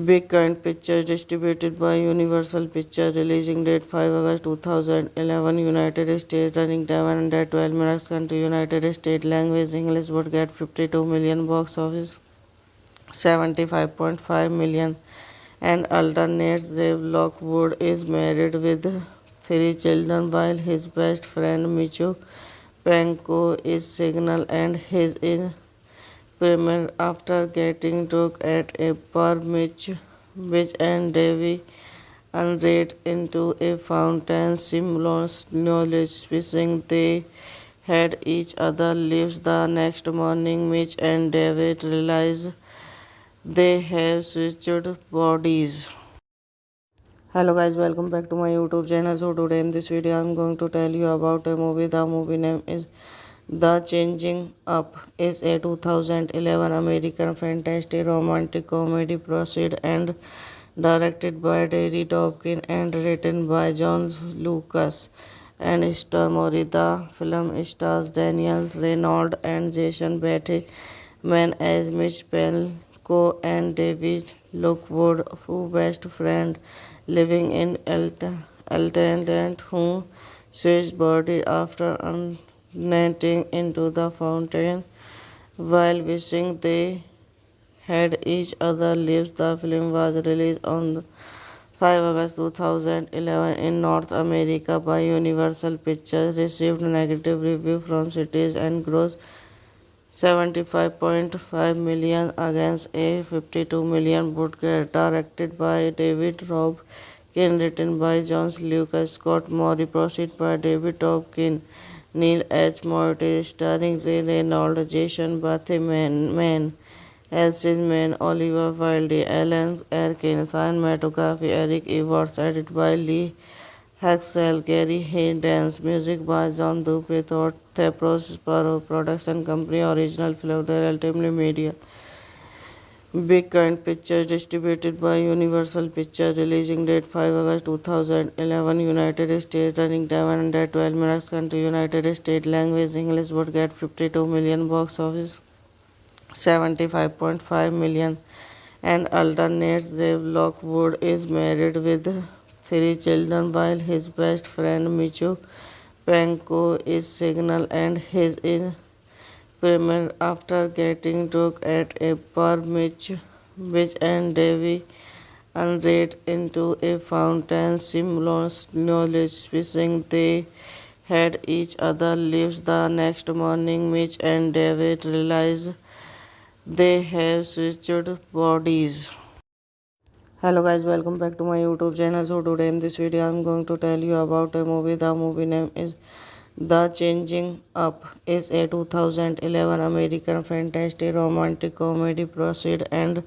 Big Kind Pictures, distributed by Universal Pictures, releasing date 5 August 2011, United States, running time 112 minutes, 12 minutes, country United States, language English, would get 52 million, box office 75.5 million, and alternates Dave Lockwood is married with three children while his best friend Micho Panko is single and his is pregnant after getting drunk at a bar. Mitch and David unread into a fountain while wishing they had each other lives. The next morning, Mitch and David realize they have switched bodies. $75.5 million, and alternates Dave Lockwood is married with three children while his best friend Micho Panko is single and his is pregnant after getting drunk at a bar. Mitch and Davy unread into a fountain simultaneously wishing they had each other lives. The next morning, Mitch and David realize they have switched bodies. Hello guys, welcome back to my YouTube channel. So today in this video I'm going to tell you about a movie. The movie name is The Changing Up. Is a 2011 American fantasy romantic comedy proceed and directed by Terry Dawkins and written by John Lucas and Star Mori. The film stars Daniel Reynolds and Jason Bateman as Mitch Pelko and David Lockwood, who best friend living in Altaland, who switched body after unnetting into the fountain while wishing they had each other lives. The film was released on 5 August 2011 in North America by Universal Pictures, received negative review from critics and grossed 75.5 million against a 52 million budget. Directed by David Robb, written by John Lucas, Scott Mori, proceed by David Topkin, Neil H. Morty, starring Ray Reynolds, Jason Bateman, Elsie Mann, Oliver Wilde, Alan Arkin, cinematography Eric Evans, edited by Lee Haxel, Gary Haynes, music by John Dupe, Thought, Thepros, Production Company, Original Film, Ultimately Media. Big Kind Pictures, distributed by Universal Pictures, releasing date 5 August 2011, United States, running time 112 minutes, country United States, language English, would get 52 million, box office $75.5 million, and alternates Dave Lockwood is married with three children while his best friend Michu Panko is single and his is pregnant after getting drunk at a bar. Mitch and Davy unread into a fountain simultaneously wishing they had each other lives. The next morning, Mitch and David realize they have switched bodies. Hello guys, welcome back to my YouTube channel. So today in this video I'm going to tell you about a movie. The movie name is The Changing Up. Is a 2011 American fantasy romantic comedy proceed and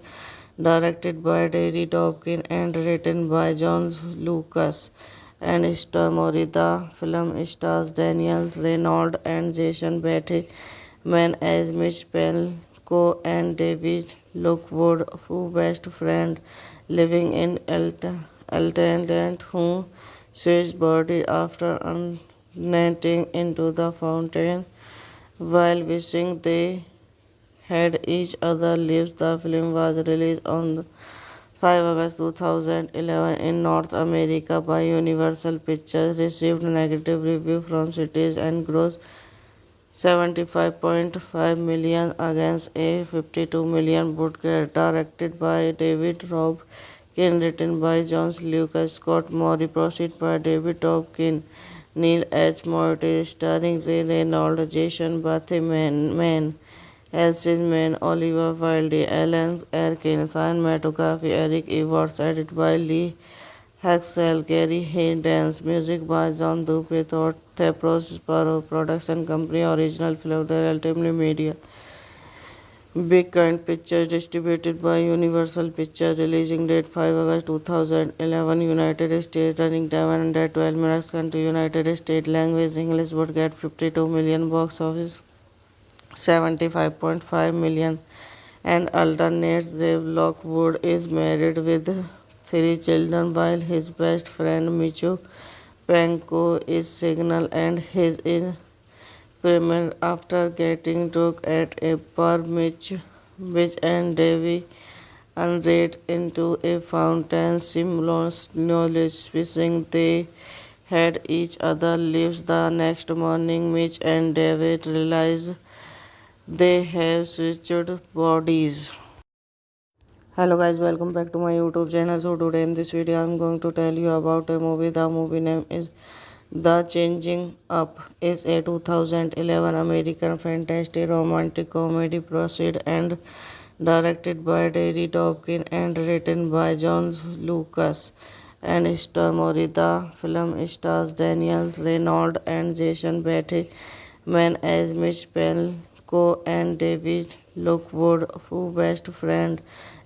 directed by Terry Dopkin and written by John Lucas and Star Mori. The film stars Daniel Reynolds and Jason Bateman as Mitch Pelko and David Lockwood, who best friend living in Altaland, who switched body after unnetting into the fountain while wishing they had each other lives. The film was released on 5 August 2011 in North America by Universal Pictures, received negative review from critics and grossed $75.5 million against a $52 million budget. Directed by David Robkin, written by John Lucas, Scott Mori, proceeded by David Dobkin, Neil H. Morty, starring Ray Reynolds, Jason Bateman, Elsin Mann, Oliver Wilde, Alan Arkin, cinematography Eric Everts, edited by Lee Haxel, Gary Haynes, music by John Dupri, Thepros Sparrow, production company, original film, Ultimately Media. Big Kind Pictures, distributed by Universal Pictures, releasing date 5 August 2011, United States, running time 112 minutes, country United States, language English, would get 52 million, box office 75.5 million, and alternates Dave Lockwood is married with three children while his best friend Michu Panko is single and his is pregnant after getting drunk at a bar. Mitch and Davy unread into a fountain simultaneously wishing they had each other lives. The next morning, Mitch and David realize they have switched bodies. Hello guys, welcome back to my YouTube channel. So today in this video I'm going to tell you about a movie. The movie name is The Changing Up. Is a 2011 American fantasy romantic comedy proceed and directed by Terry Dopkin and written by John Lucas and Star Mori. The film stars Daniel Reynolds and Jason Bateman as Mitch Pelko and David Lockwood, who best friend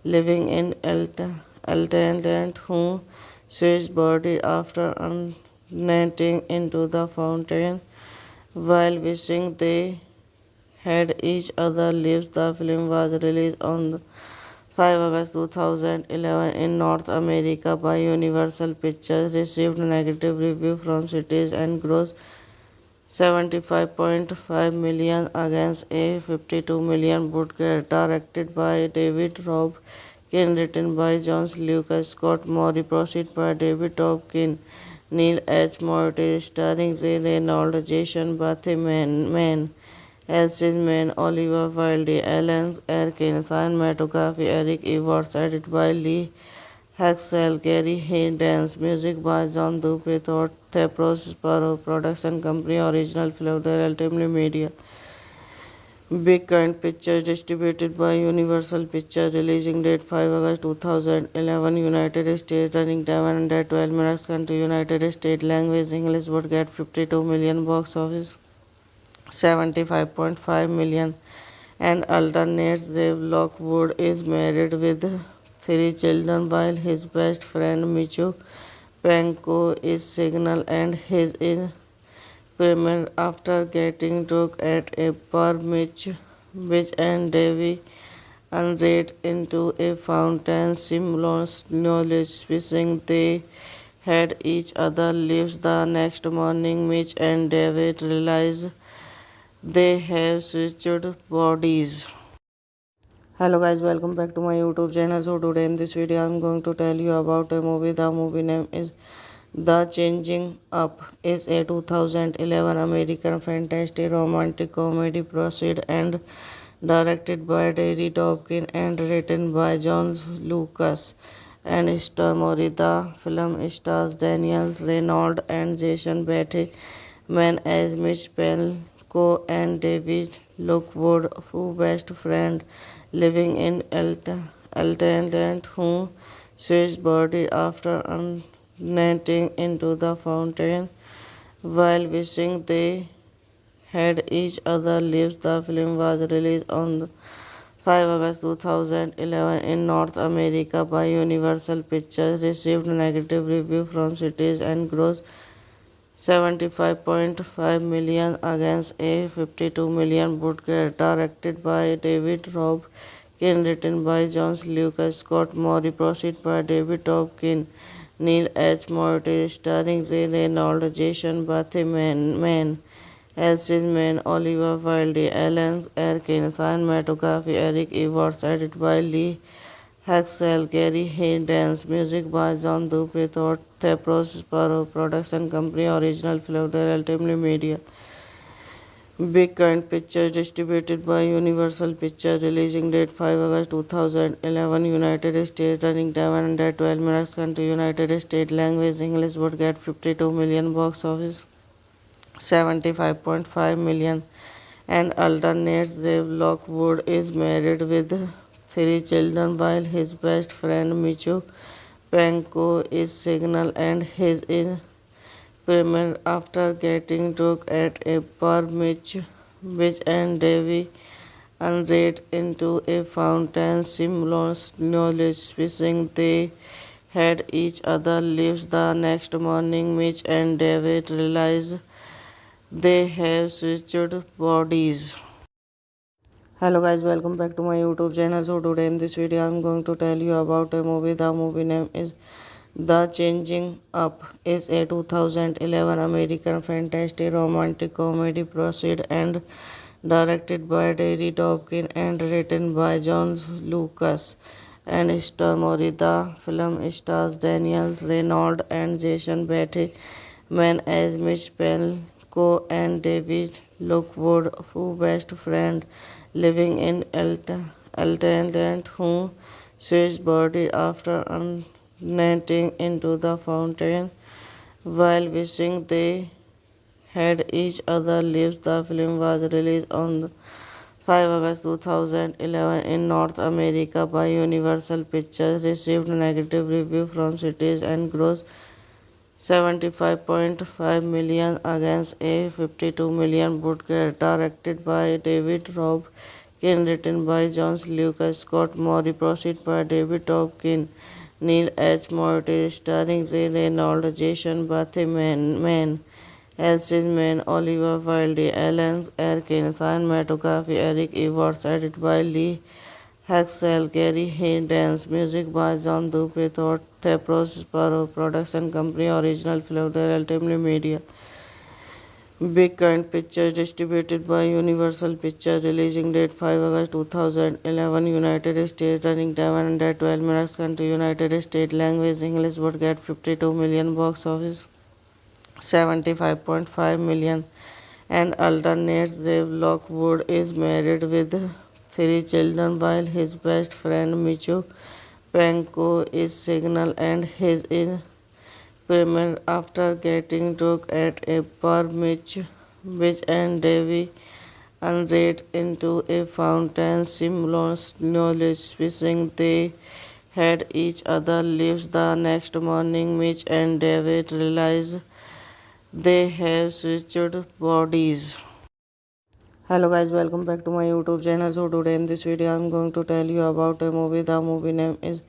living in Altaland, who switched body after unnetting into the fountain while wishing they had each other lives. The film was released on 5 August 2011 in North America by Universal Pictures, received negative review from critics and grossed $75.5 million against a $52 million budget. Directed by David Robkin, written by John Lucas, Scott Mori, proceeded by David Dobkin, Neil H. Morty, starring Ray Reynolds, Jason Bateman, Elsin Mann, Oliver Wilde, Alan Arkin, cinematography Eric Everts, edited by Lee Haxel, Gary Haynes, music by John Dupri, Thepros Sparrow, production company, original film, Ultimately Media. Big Kind Pictures, distributed by Universal Pictures, releasing date 5 August 2011, United States, running time 112 minutes, country United States, language English, would get 52 million, box office 75.5 million, and alternates Dave Lockwood is married with three children while his best friend Michu Panko is single and his is pregnant after getting drunk at a bar. Mitch and Davy unread into a fountain simultaneously wishing they had each other lives. The next morning, Mitch and David realize they have switched bodies. Hello guys, welcome back to my YouTube channel. So today in this video I'm going to tell you about a movie. The movie name is The Changing Up. Is a 2011 American fantasy romantic comedy proceed and directed by Terry Dawkins and written by John Lucas and star Mori. The film stars Daniel Reynolds and Jason Bateman as Mitch Pelko and David Lockwood, who best friend living in Altaland, who switches body after unnetting into the fountain while wishing they had each other lives. The film was released on 5 August 2011 in North America by Universal Pictures, received negative review from critics and grossed 75.5 million against a 52 million budget. Directed by David Robkin, written by John Lucas, Scott Murray, proceed by David Robkin, Neil H. Morty, starring Ray Reynolds, Jason Bateman, Elsie Mann, Oliver Wilde, Alan Arkin, cinematography Eric Evans, edited by Lee Haxel, Gary Haynes, music by John Dupri, Thepros Sparrow, production company, original film, Ultimately Media. Big Kind Pictures, distributed by Universal Pictures, releasing date 5 August 2011, United States, running time 112 minutes, country, United States, language, English, would get 52 million, box office 75.5 million, and alternates Dave Lockwood is married with 3 children while his best friend Micho Panko is single and his is pregnant after getting drunk at a bar. Mitch and Davy unread into a fountain simultaneously wishing they had each other lives. The next morning Mitch and David realize they have switched bodies. Hello guys, welcome back to my YouTube channel. So today in this video I'm going to tell you about a movie. The movie name is The Changing Up. Is a 2011 American fantasy romantic comedy proceed and directed by Terry Dawkins and written by John Lucas and star Mori. The film stars Daniel Reynolds and Jason Bateman as Mitch Pelko and David Lockwood, who best friend living in Altaland, who switches body after unnetting into the fountain while wishing they had each other lives. The film was released on 5 August 2011 in North America by Universal Pictures, received negative review from critics and grossed 75.5 million against a 52 million budget. Directed by David Robkin, written by John Lucas, Scott Murray, proceed by David Robkin, Neil H. Morty, starring Ray Reynolds, Jason Bateman, Elsie Mann, Oliver Wilde, Alan Arkin, cinematography Eric Evans, edited by Lee Haxel, Gary Haynes, music by John Dupri, Thepros Sparrow, production company, original film, Ultimately Media. Big Kind Pictures, distributed by Universal Pictures, releasing date 5 August 2011, United States, running time 112 minutes, country, United States, language, English, would get 52 million, box office 75.5 million, and alternates Dave Lockwood is married with 3 children while his best friend Micho Panko is single and his is pregnant after getting drunk at a bar. Mitch and Davy unread into a fountain simultaneously wishing they had each other lives. The next morning Mitch and David realize they have switched bodies. Hello guys, welcome back to my YouTube channel. So today in this video I'm going to tell you about a movie. The movie name is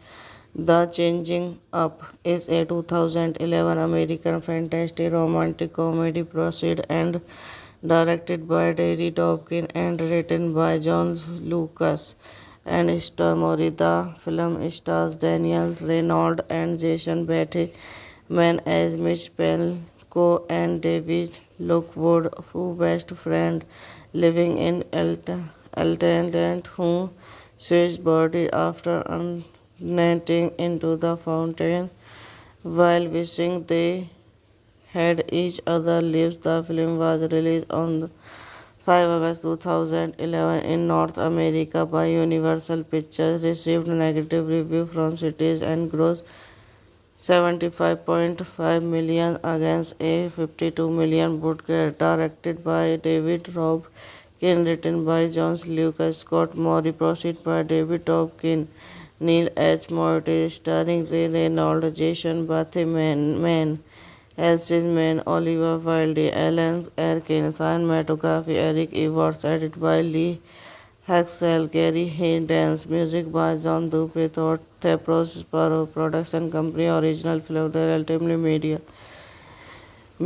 The Changing Up. Is a 2011 American fantasy romantic comedy proceed and directed by Terry Dawkins and written by John Lucas and star Mori. The film stars Daniel Reynolds and Jason Bateman as Mitch Pelko and David Lockwood, who best friend living in Altaland, who switched body after unnetting into the fountain while wishing they had each other lives. The film was released on 5 August 2011 in North America by Universal Pictures, received negative review from critics and grossed 75.5 million against a 52 million budget. Directed by David Robkin, written by John Lucas, Scott Murray, proceed by David Robkin, Neil H. Morty, starring Ray Reynolds, Jason Bateman, Elsin Mann, Oliver Wilde, Alan Arkin, cinematography Eric Evans, edited by Lee Haxel, Gary Haynes, music by John Dupri, Thepros Sparrow, production company, original film, Ultimate Media.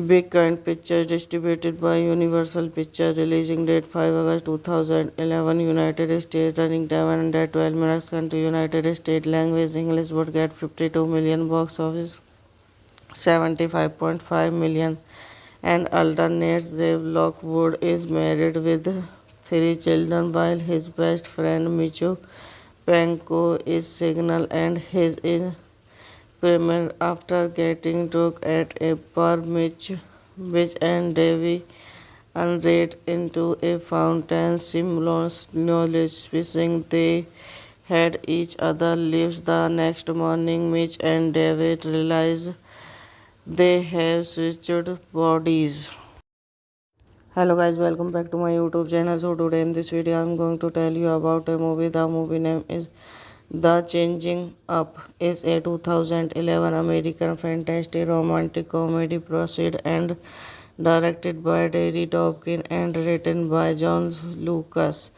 Big Kind Pictures, distributed by Universal Pictures, releasing date 5 August 2011, United States, running time 112 minutes, country, United States, language, English, would get 52 million, box office 75.5 million, and alternates Dave Lockwood is married with three children while his best friend Micho Panko is single and his is pregnant after getting drunk at a bar. Mitch and Davy unread into a fountain simultaneously wishing they had each other lives. The next morning, Mitch and David realize they have switched bodies. Hello guys, welcome back to my YouTube channel. So today in this video I'm going to tell you about a movie. The movie name is The Changing Up. Is a 2011 American fantasy romantic comedy proceed and directed by Terry Dopkin and written by John Lucas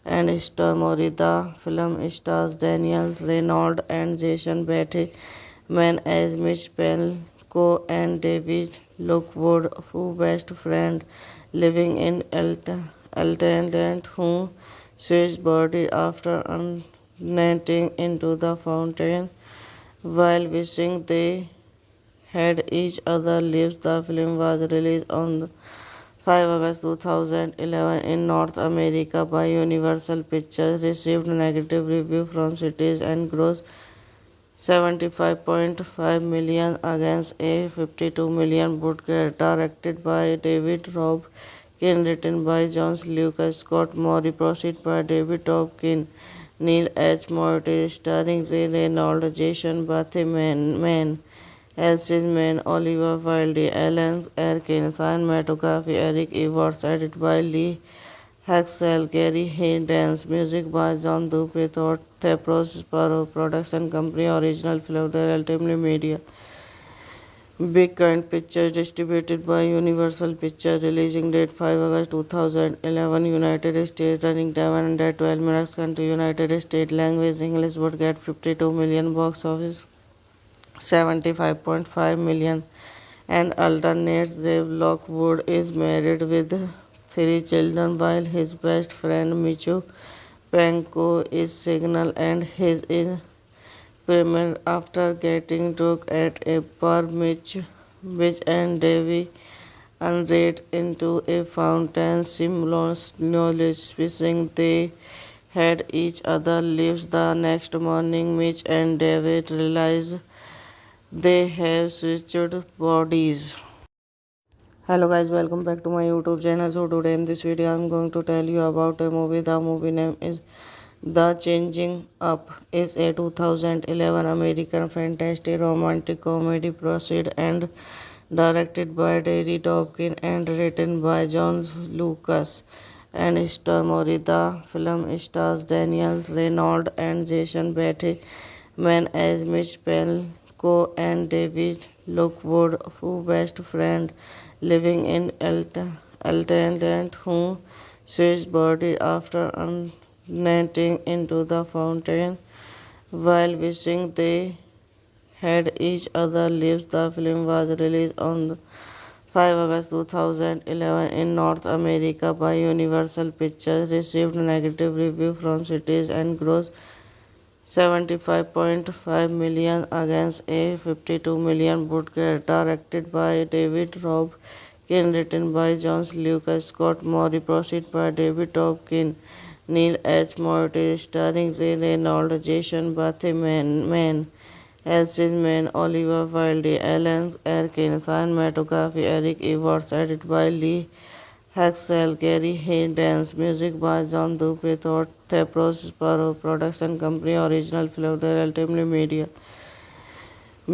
and Star Mori. The film stars Daniel Reynolds and Jason Bateman as Mitch Pelko and David Lockwood, who best friend living in Altamont, who switched body after unnetting into the fountain while wishing they had each other lives. The film was released on 5 August 2011 in North America by Universal Pictures, received negative review from critics and grossed 75.5 million against a 52 million budget. Directed by David Robkin, written by John Lucas, Scott Murray, proceed by David Robkin, Neil H. Morty, starring Ray Reynolds, Jason Bateman, Elsin Mann, Oliver Wilde, Alan Arkin, cinematography Eric Evans, edited by Lee Haxel, Gary Haynes, music by John Dupri, Thepros Sparrow, production company, original film, Ultimate Media. Big Kind Pictures, distributed by Universal Pictures, releasing date 5 August 2011, United States, running time 112 minutes, country, United States, language, English, would get 52 million, box office 75.5 million, and alternates Dave Lockwood is married with three children while his best friend Micho Panko is single and his is pregnant after getting drunk at a bar. Mitch and Davy unread into a fountain simultaneously wishing they had each other lives. The next morning, Mitch and David realize they have switched bodies. Hello guys, welcome back to my YouTube channel. So today in this video I'm going to tell you about a movie. The movie name is The Changing Up. Is a 2011 American fantasy romantic comedy proceed and directed by Terry Dopkin and written by John Lucas and Star Mori. The film stars Daniel Reynolds and Jason Bateman as Mitch Pelko and David Lockwood, who best friend living in Altamont, who switched body after unnetting into the fountain while wishing they had each other lives. The film was released on 5 August 2011 in North America by Universal Pictures, received negative review from critics and grossed 75.5 million against a 52 million budget. Directed by David Robkin, written by John Lucas, Scott Murray, proceed by David Robkin, Neil H. Mortis, starring Ray Reynolds, Jason Bateman, Elsie Mann, Oliver Wilde, Alan Arkin, cinematography Eric Evans, edited by Lee Haxel, Gary Haynes, music by John Dupe, Thought, Thepros Sparrow, production company, original film, Ultimate Media.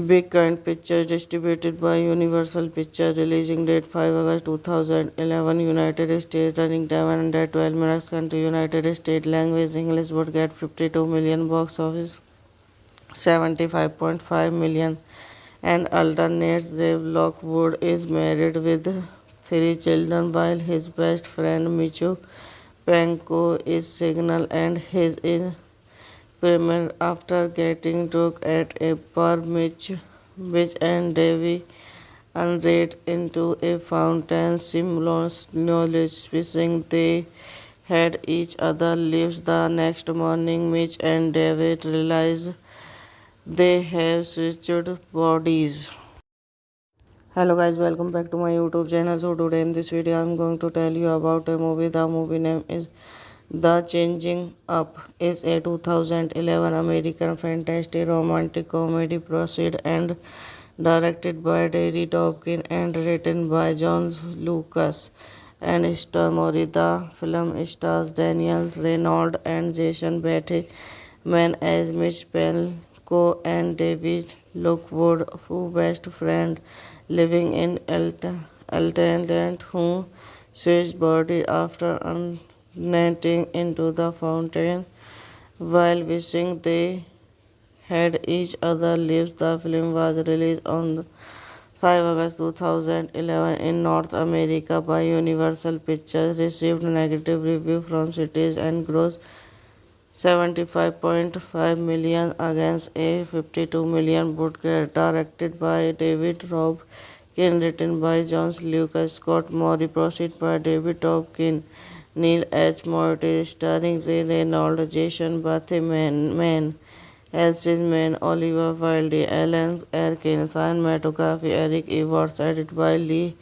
Big Kind Pictures, distributed by Universal Pictures, releasing date 5 August 2011, United States, running time 112 minutes, country United States, language English, would get 52 million, box office 75.5 million, and alternates Dave Lockwood is married with three children while his best friend Michu Panko is single and his is pregnant after getting drunk at a bar. Mitch and Davy unread into a fountain simultaneously wishing they had each other lives. The next morning, Mitch and David realize they have switched bodies. Hello guys, welcome back to my YouTube channel. So today in this video I'm going to tell you about a movie. The movie name is The Changing Up. Is a 2011 American fantasy romantic comedy proceed and directed by Terry Dopkin and written by John Lucas and Star Mori. The film stars Daniel Reynolds and Jason Bateman as Mitch Pelko and David Lockwood, who best friend living in Altaland, who switched body after unnetting into the fountain while wishing they had each other lives. The film was released on 5 August 2011 in North America by Universal Pictures, received negative review from critics and grossed 75.5 million against a 52 million budget. Directed by David Robkin, written by John Lucas, Scott Mori, proceed by David Dobkin, Neil H. Mortis, starring Ray Reynolds, Jason Bateman, Elsie Mann, Oliver Wilde, Alan Arkin, cinematography Eric Evans, edited by Lee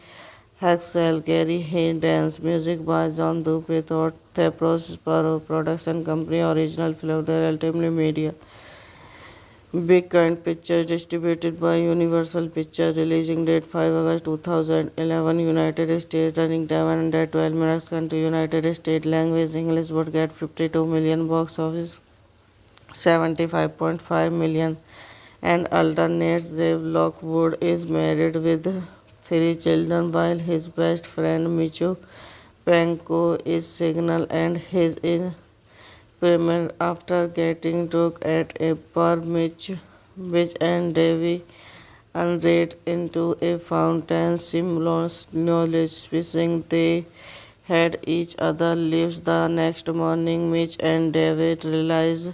Haxel, Gary Haynes, music by John Dupe, Thought, Thepros Sparrow, production company, original film, Ultimate Media. Big Kind Pictures, distributed by Universal Pictures, releasing date 5 August 2011, United States, running time 112 minutes, 12 minutes, country United States, language English, would get 52 million, box office 75.5 million, and alternates Dave Lockwood is married with three children while his best friend Mitch Panko is single and his is pregnant after getting drunk at a bar. Mitch and David unread into a fountain while wishing they had each other lives. The next morning, Mitch and David realize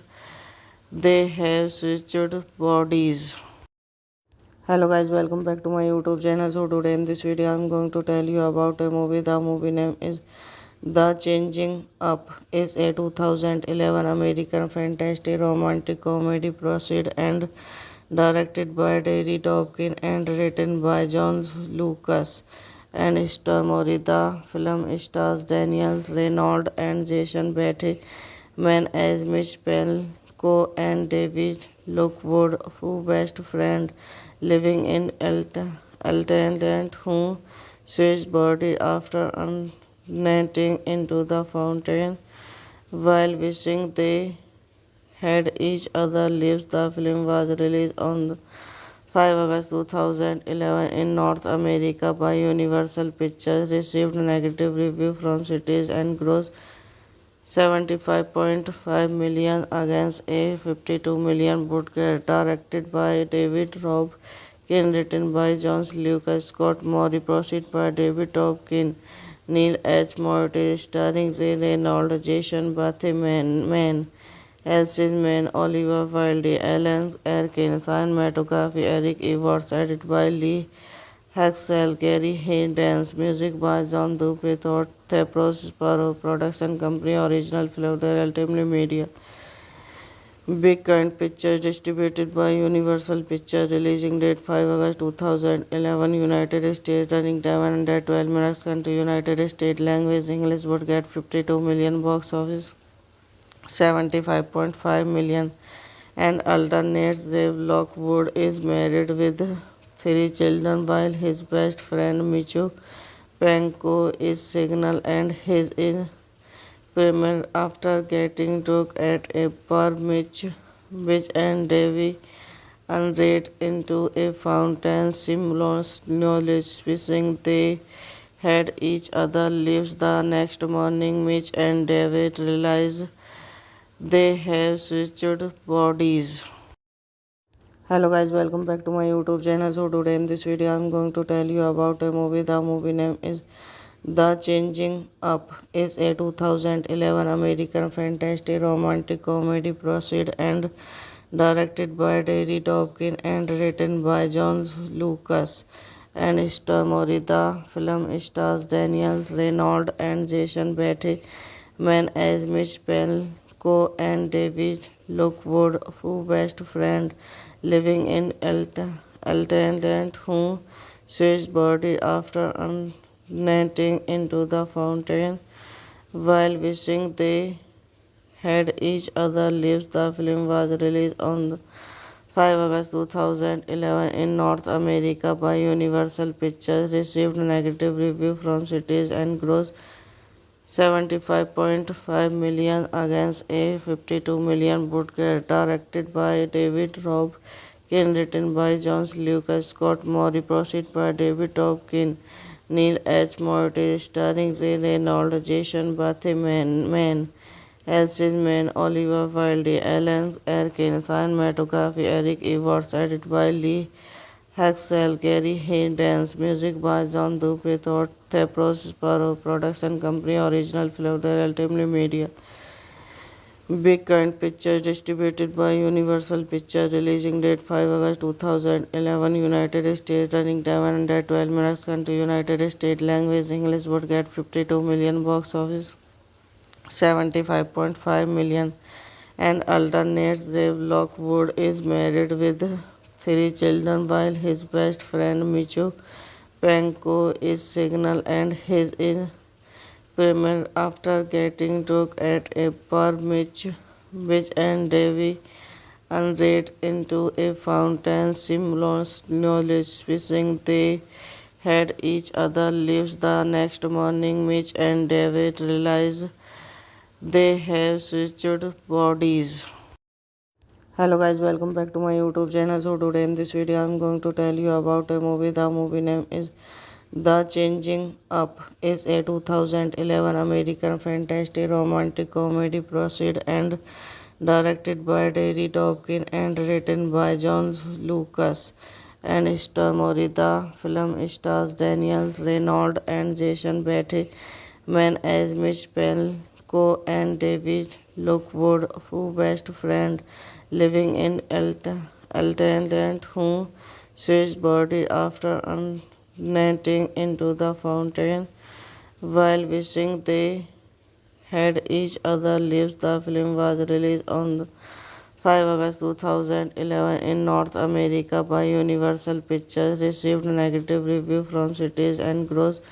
they had each other lives. The film was released on 5 August 2011 in North America by Universal Pictures, received negative review from critics and grossed 75.5 million, and alternates Dave Lockwood is married with three children while his best friend Michu Panko is single and his is pregnant after getting drunk at a bar. Mitch and Davy unread into a fountain simultaneously wishing they had each other lives. The next morning, Mitch and David realize they have switched bodies. Hello guys, welcome back to my YouTube channel. So today in this video I'm going to tell you about a movie. The movie name is The Changing Up. Is a 2011 American fantasy romantic comedy proceed and directed by Terry Dopkin and written by John Lucas and Star Mori. The film stars Daniel Reynolds and Jason Bateman as Mitch Pelko and David Lockwood, who best friend living in Altaland, who switched body after unnetting into the fountain while wishing they had each other lives. The film was released on 5 August 2011 in North America by Universal Pictures, received negative review from critics and grossed 75.5 million against a 52 million budget. Directed by David Robkin, written by John Lucas, Scott Mori, proceed by David Dobkin, Neil H. Mortis, starring Ray Reynolds, Jason Bateman, Elsie Mann, Oliver Wilde, Alan Arkin, cinematography Eric Evans, edited by Lee Haxel, Gary Haynes, music by John Dupe, Thought, Thepros Sparrow, production company, original film, Ultimate Media. Big Kind Pictures, distributed by Universal Pictures, releasing date 5 August 2011, United States, running time 112 minutes, country United States, language English, would get 52 million, box office $75.5 million, and alternates Dave Lockwood is married with three children while his best friend Micho Panko is single and his is pregnant after getting drunk at a bar. Mitch and Davy unread into a fountain simultaneously wishing they had each other lives. The next morning, Mitch and David realize they have switched bodies. Hello guys, welcome back to my YouTube channel. So today in this video I'm going to tell you about a movie. The movie name is The Changing Up. Is a 2011 American fantasy romantic comedy proceed and directed by Terry Dopkin and written by John Lucas and Star Mori. The film stars Daniel Reynolds and Jason Bateman as Mitch Pelko and David Lockwood, who best friend living in Altaland, who switched body after netting into the fountain while wishing they had each other lives. The film was released on 5 August 2011 in North America by Universal Pictures, received negative review from critics and grossed $75.5 million against a $52 million budget. Directed by David Robkin, written by John Lucas, Scott Mori, proceeded by David Dobkin, Neil H. Morty, starring Ray Reynolds, Jason Bateman, Elsie Mann, Oliver Wilde, Alan Arkin, cinematography Eric Everts, edited by Lee Haxel, Gary Haynes, music by John Dupree, Thepros Sparrow, production company, original Philadelphia Ultimate Media. Big Kind Pictures, distributed by Universal Pictures, releasing date 5 August 2011, United States, running time 112 minutes, country United States, language English, would get 52 million, box office 75.5 million, and alternates Dave Lockwood is married with three children while his best friend Micho Panko is single and his is pregnant after getting drunk at a bar. Mitch and Davy unread into a fountain simultaneously wishing they had each other lives. The next morning, Mitch and David realize they have switched bodies. Hello guys, welcome back to my YouTube channel. So today in this video I'm going to tell you about a movie. The movie name is The Changing Up. Is a 2011 American fantasy romantic comedy proceed and directed by Terry Dopkin and written by John Lucas and Star Mori. The film stars Daniel Reynolds and Jason Bateman as Mitch Pelko and David Lockwood, who best friend living in Altaland, who switched body after netting into the fountain while wishing they had each other lives. The film was released on 5 August 2011 in North America by Universal Pictures, received negative review from critics and grossed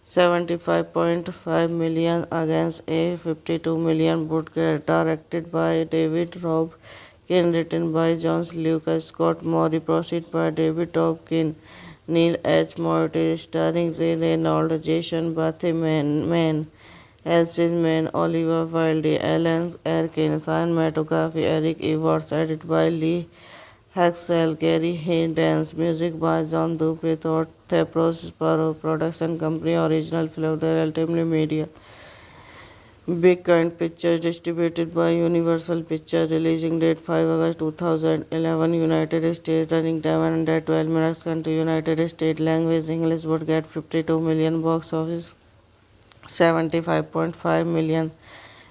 $75.5 million against a $52 million budget. Directed by David Robkin, written by John Lucas, Scott Mori, proceeded by David Dobkin, Neil H. Morty, starring Ray Reynolds, Jason Bateman, Elsie Mann, Oliver Wilde, Alan Arkin, cinematography Eric Everts, edited by Lee Haxel, Gary Haynes, music by John Dupree, Thepros Sparrow, production company, original Philadelphia Ultimate Media. Big Kind Pictures, distributed by Universal Pictures, releasing date 5 August 2011, United States, running time 112 minutes, country United States, language English, would get 52 million, box office 75.5 million,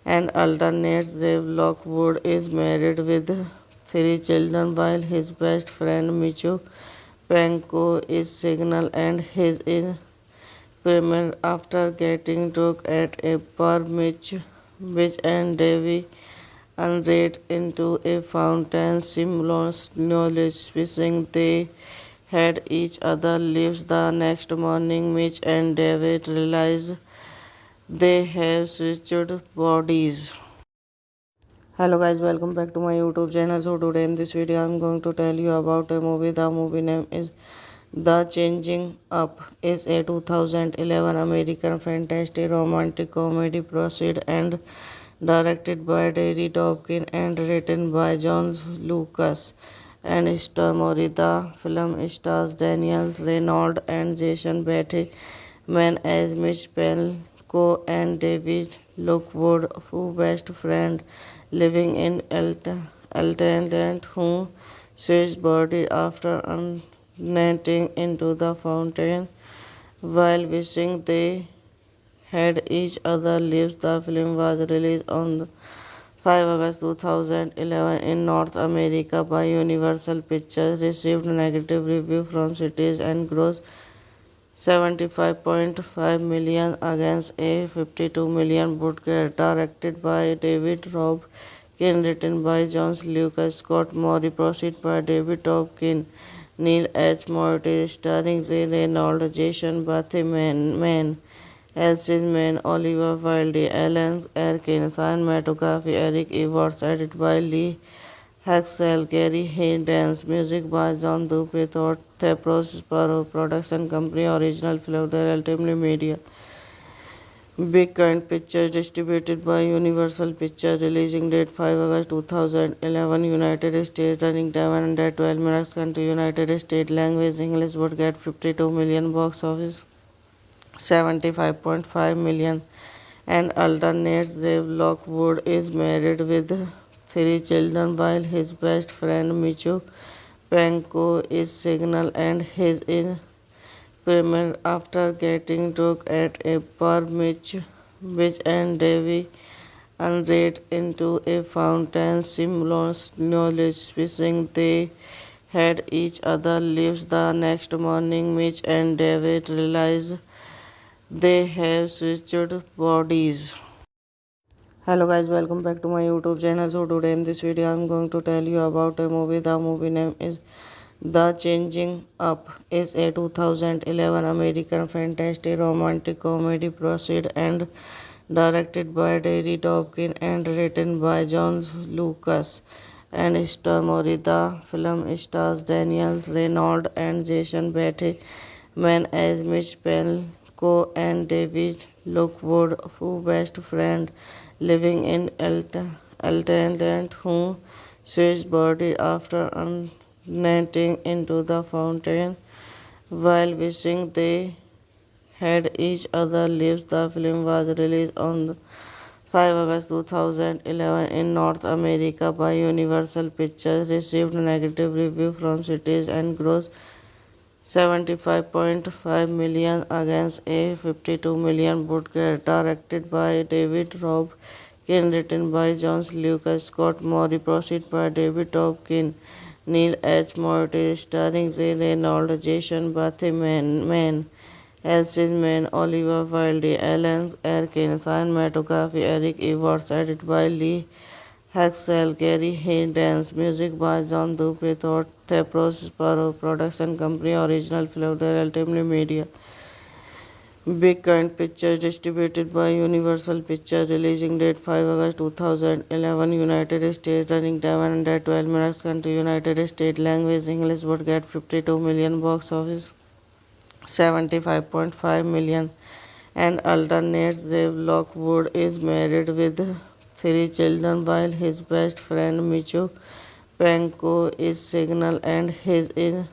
and alternates Dave Lockwood is married with three children while his best friend Micho Panko is single and his is pregnant after getting drunk at a bar. Mitch and Davy unread into a fountain simultaneously wishing they had each other lives. The next morning, Mitch and David realize they have switched bodies. Hello guys, welcome back to my YouTube channel. So today in this video I'm going to tell you about a movie. The movie name is The Changing Up. Is a 2011 American fantasy romantic comedy proceed and directed by Terry Dopkin and written by John Lucas and Star Mori. The film stars Daniel Reynolds and Jason Bateman as Mitch Pelko and David Lockwood, who best friend living in Altaland, who sees body after unnetting into the fountain while wishing they had each other lives. The film was released on 5 August 2011 in North America by Universal Pictures, received negative review from critics and grossed 75.5 million against a 52 million budget. Directed by David Robkin, written by John Lucas, Scott Mori, proceed by David Robkin, Neil H. Morty, starring Ray Reynolds, Jason Bateman, Elsin Mann, Oliver Wilde, Alan Arkin, cinematography Eric Everts, edited by Lee Haxel, Gary Haynes, music by John Dupe, Thought Thepros Sparrow, production company, original film, Ultimate Media. Big Kind Pictures, distributed by Universal Pictures, releasing date 5 August 2011, United States, running time 112 minutes, country United States, language English, would get 52 million, box office 75.5 million, and alternates Dave Lockwood is married with 3 children while his best friend Michu Panko is single and his is pregnant after getting drunk at a bar. Mitch and Davy unread into a fountain simultaneously wishing they had each other lives. The next morning Mitch and David realize they have switched bodies. Hello guys, welcome back to my YouTube channel. So today in this video I'm going to tell you about a movie. The movie name is The Changing Up. Is a 2011 American fantasy romantic comedy proceed and directed by Terry Dopkin and written by John Lucas and Star Mori. The film stars Daniel Reynolds and Jason Bateman as Mitch Pelko and David Lockwood, who best friend living in Altaland, who sees body after unnetting into the fountain while wishing they had each other lives. The film was released on 5 August 2011 in North America by Universal Pictures, received negative review from critics and grossed 75.5 million against a 52 million budget. Directed by David Robkin, written by John Lucas, Scott Mori, proceed by David Robkin, Neil H. Morty, starring Ray Reynolds, Jason Bateman, Elsin Mann, Oliver Wilde, Alan Arkin, cinematography Eric Everts, edited by Lee Haxel, Gary Haynes, music by John Dupe, Thought Thepros Sparrow, production company, original film, Ultimate Media. Big Kind Pictures, distributed by Universal Pictures, releasing date 5 August 2011, United States, running time 112 minutes, country United States, language English, would get 52 million, box office 75.5 million, and alternates Dave Lockwood is married with 3 children while his best friend Michu Panko is single and his is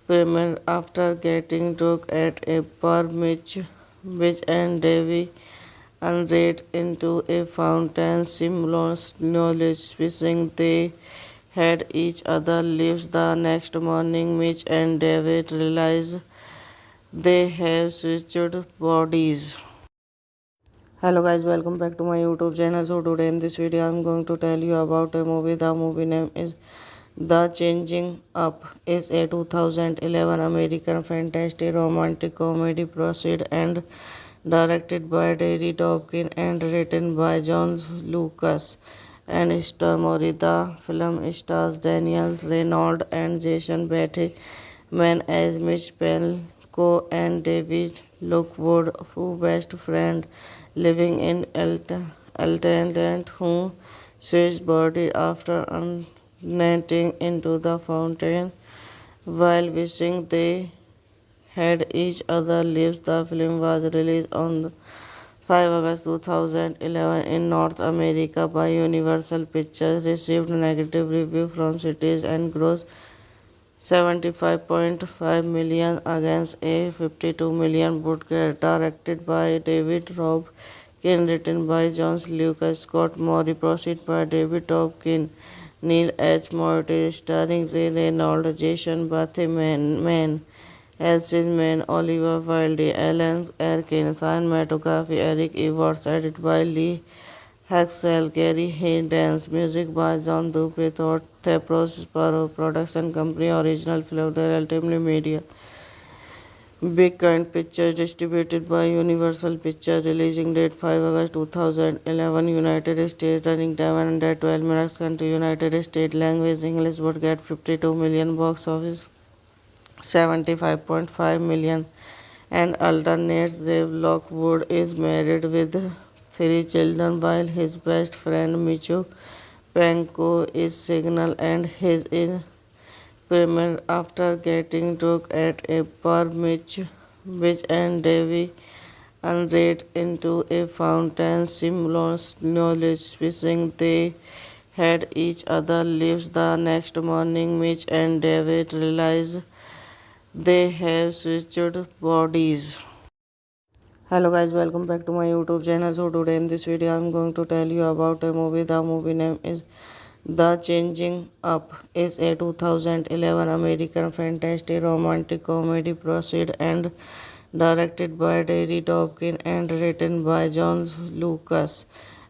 pregnant after getting drunk at a bar. Mitch and Davy unread into a fountain simultaneously wishing they had each other lives. The next morning Mitch and David realize they have switched bodies. Hello guys, welcome back to my YouTube channel. So today in this video I'm going to tell you about a movie. The movie name is The Changing Up. Is a 2011 American fantasy romantic comedy proceed and directed by Terry Dopkin and written by John Lucas and Star Mori. The film stars Daniel Reynolds and Jason Bateman as Mitch Pelko and David Lockwood, who best friend living in Altaland, who Switched body after unnetting into the fountain while wishing they had each other lives. The film was released on 5 August 2011 in North America by Universal Pictures, received negative review from critics and grossed 75.5 million against a 52 million budget. Directed by David Robkin, written by John Lucas, Scott Murray, proceed by David Robkin, Neil H. Morty, starring Ray Reynolds, Jason Bateman, Elsin Mann, Oliver Wilde, Alan Arkin, cinematography Eric Evans, edited by Lee Haxel, Gary Haynes, music by John Dupree, Thepros Sparrow, production company, original film, Ultimate Media. Big Kind Pictures, distributed by Universal Pictures, releasing date 5 August 2011, United States, running time 112 minutes, country United States, language English, would get 52 million, box office 75.5 million, and alternates Dave Lockwood is married with 3 children while his best friend Micho Panko is single and his is pregnant after getting drunk at a bar. Mitch and Davy unread into a fountain simultaneously wishing they had each other lives. The next morning, Mitch and David realize they have switched bodies. Hello guys, welcome back to my YouTube channel. So today in this video I'm going to tell you about a movie. The movie name is The Changing Up. Is a 2011 American fantasy romantic comedy proceed and directed by Terry Dopkin and written by John Lucas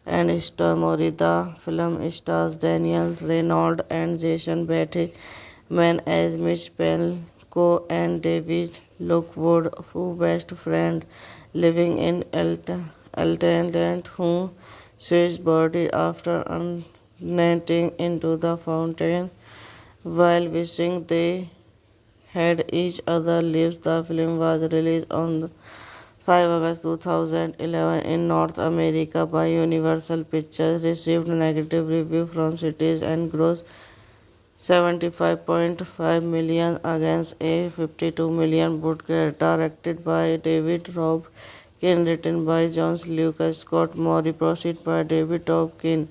and Star Mori. The film stars Daniel Reynolds and Jason Bateman as Mitch Pelko and David Lockwood, who best friend living in Altaland, who switched body after unnetting into the fountain while wishing they had each other lives. The film was released on 5 August 2011 in North America by Universal Pictures, received negative review from critics and grossed 75.5 million against a 52 million budget. Directed by David Robkin, written by John Lucas, Scott Murray, proceed by David Robkin,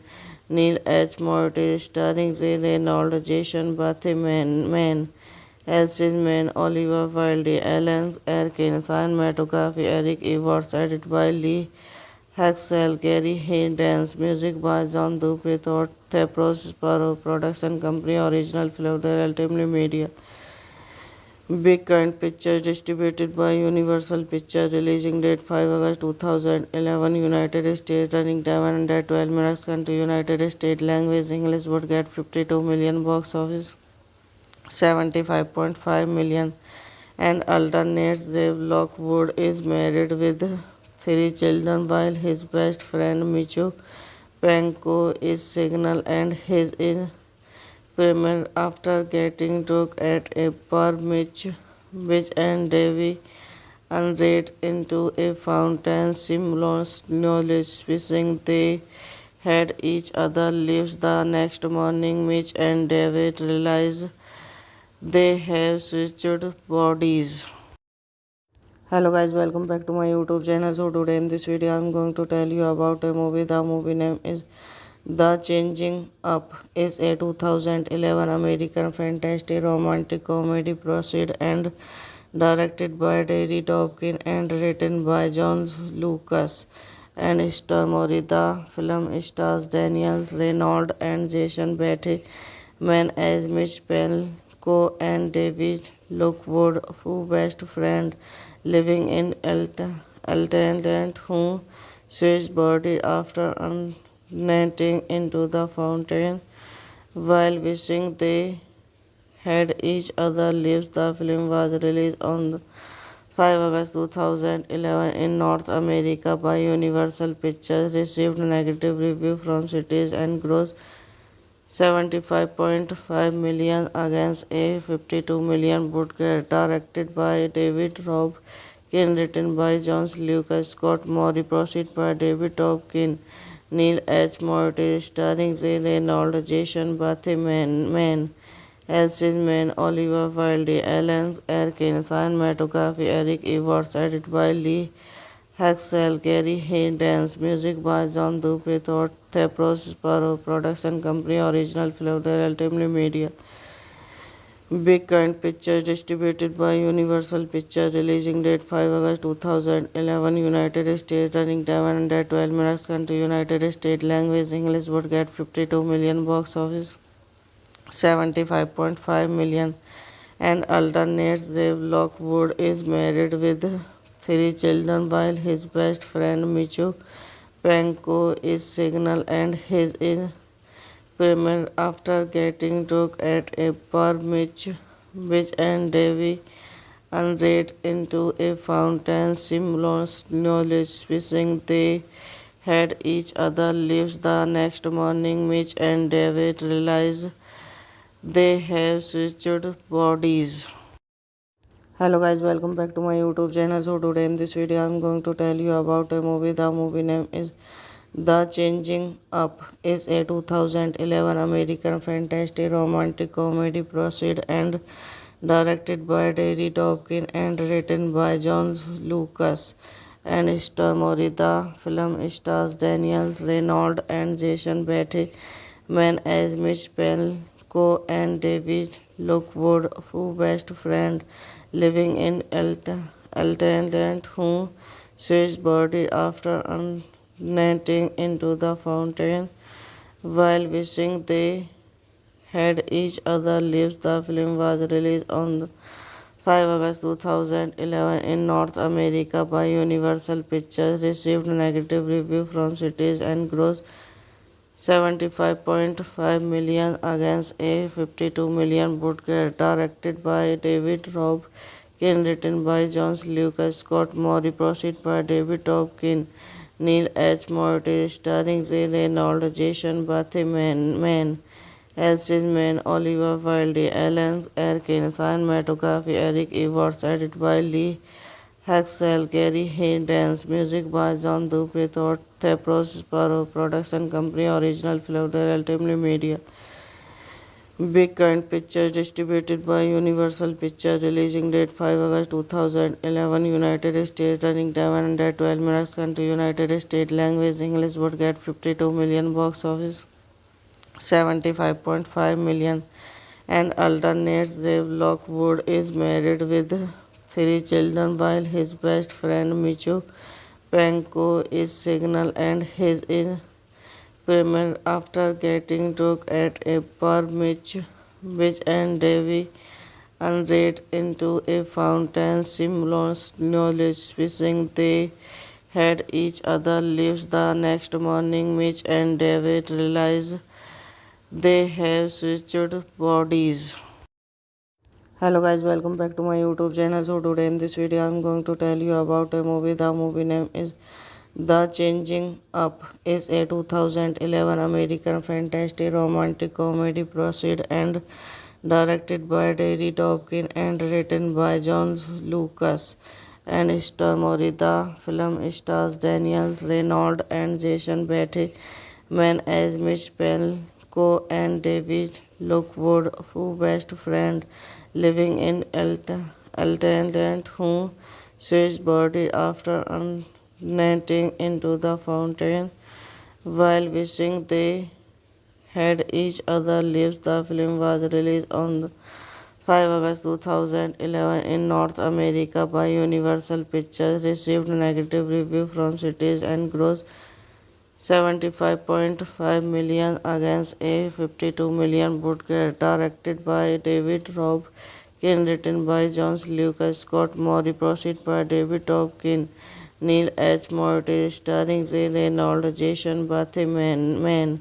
Neil H. Morty, starring Ray Reynolds, Jason Bateman, Elsin Mann, Oliver Wilde, Alan Arkin, cinematography Eric Evans, edited by Lee Haxel, Gary Haynes, music by John Dupree, Thepros Sparrow, production company, original film, Ultimate Media. Big Kind Pictures, distributed by Universal Pictures, releasing date 5 August 2011, United States, running time 112 minutes, country United States, language English, would get 52 million, box office 75.5 million, and alternates Dave Lockwood is married with 3 children while his best friend Micho Panko is single and his is pregnant after getting drunk at a bar. Mitch and Davy unread into a fountain simultaneously wishing they had each other lives. The next morning, Mitch and David realize they have switched bodies. Hello guys, welcome back to my YouTube channel. So today in this video I'm going to tell you about a movie. The movie name is The Changing Up. Is a 2011 American fantasy romantic comedy proceed and directed by Terry Dopkin and written by John Lucas and Star Mori. The film stars Daniel Reynolds and Jason Bateman as Mitch Pelko and David Lockwood, who best friend living in Altaland, who switched body after unnetting into the fountain while wishing they had each other lives. The film was released on 5 August 2011 in North America by Universal Pictures, received negative review from critics and grossed 75.5 million against a 52 million budget. Directed by David Robkin, written by John Lucas, Scott Murray, proceed by David Robkin, Neil H. Morty, starring Ray Reynolds, Jason Bateman, Elsie Mann, Oliver Wilde, Alan Arkin, cinematography Eric Evans, edited by Lee Haxel, Gary Haynes, music by John Dupe, Thepros Sparrow, production company, original film, Ultimate Media. Big Kind Pictures, distributed by Universal Pictures, releasing date 5 August 2011, United States, running time 112 minutes, country United States, language English, would get 52 million, box office 75.5 million, and alternates Dave Lockwood is married with three children while his best friend Michu Panko is single and his is pregnant after getting drunk at a bar. Mitch and Davy unread into a fountain simultaneously wishing they had each other lives. The next morning, Mitch and David realize they have switched bodies. Hello guys, welcome back to my YouTube channel. So today in this video I'm going to tell you about a movie. The movie name is The Changing Up. Is a 2011 American fantasy romantic comedy proceed and directed by Terry Dawkins and written by John Lucas and Star Mori. The film stars Daniel Reynolds and Jason Bateman as Mitch Pelko and David Lockwood, who best friend living in Altaland, who switched body after unnetting into the fountain while wishing they had each other lives. The film was released on 5 August 2011 in North America by Universal Pictures, received negative review from critics and grossed 75.5 million against a 52 million budget. Directed by David Robb Kane, written by John Lucas, Scott Mori, proceed by David Topkin, Neil H. Morty, starring Ray Reynolds, Jason Bateman, Elsie Mann, Oliver Wilde, Alan Arkin, cinematography Eric Evans, edited by Lee Haxel, Gary Haynes, music by John Dupe, Thepros Sparrow, production company, original film, Ultimate Media. Big Kind Pictures, distributed by Universal Pictures, releasing date 5 August 2011, United States, running time 112 minutes, 12 minutes, country United States, language English, would get 52 million, box office 75.5 million, and alternates Dave Lockwood is married with three children while his best friend Michu Panko is single and his is pregnant after getting drunk at a bar. Mitch and David unread into a fountain while wishing they had each other lives. The next morning, Mitch and David realize they have switched bodies. $75.5 million, and alternates Dave Lockwood is married with three children while his best friend Michu Panko is single and his is pregnant after getting drunk at a bar. Mitch and Davy unread into a fountain simultaneously wishing they had each other lives. The next morning, Mitch and David realize they have switched bodies. Hello guys, welcome back to my YouTube channel. So today in this video I'm going to tell you about a movie. The movie name is The Changing Up. Is a 2011 American fantasy romantic comedy proceed and directed by Terry Dawkins and written by John Lucas and Star Mori. The film stars Daniel Reynolds and Jason Bateman as Mitch Pelko and David Lockwood, who best friend living in Altaland, who switched body after unnetting into the fountain while wishing they had each other lives. The film was released on 5 August 2011 in North America by Universal Pictures, received negative review from critics and grossed 75.5 million against a 52 million budget. Directed by David Robb Kane, written by John Lucas, Scott Mori, proceed by David Topkin, Neil H. Morty, starring Ray Reynolds, Jason Bateman,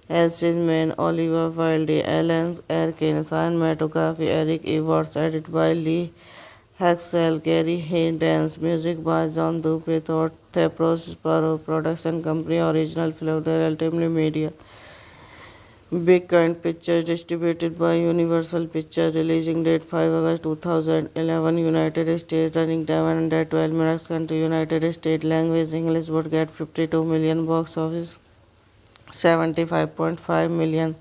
Elsie Mann, Oliver Wilde, Alan Arkin, cinematography Eric Evans, edited by Lee Haxel, Gary Haynes, music by John Dupe, Thepros Sparrow, production company, original film, Ultimate Media. Big Kind Pictures, distributed by Universal Pictures, releasing date 5 August 2011, United States, running time 112 minutes, country United States, language English, would get 52 million, box office $75.5 million,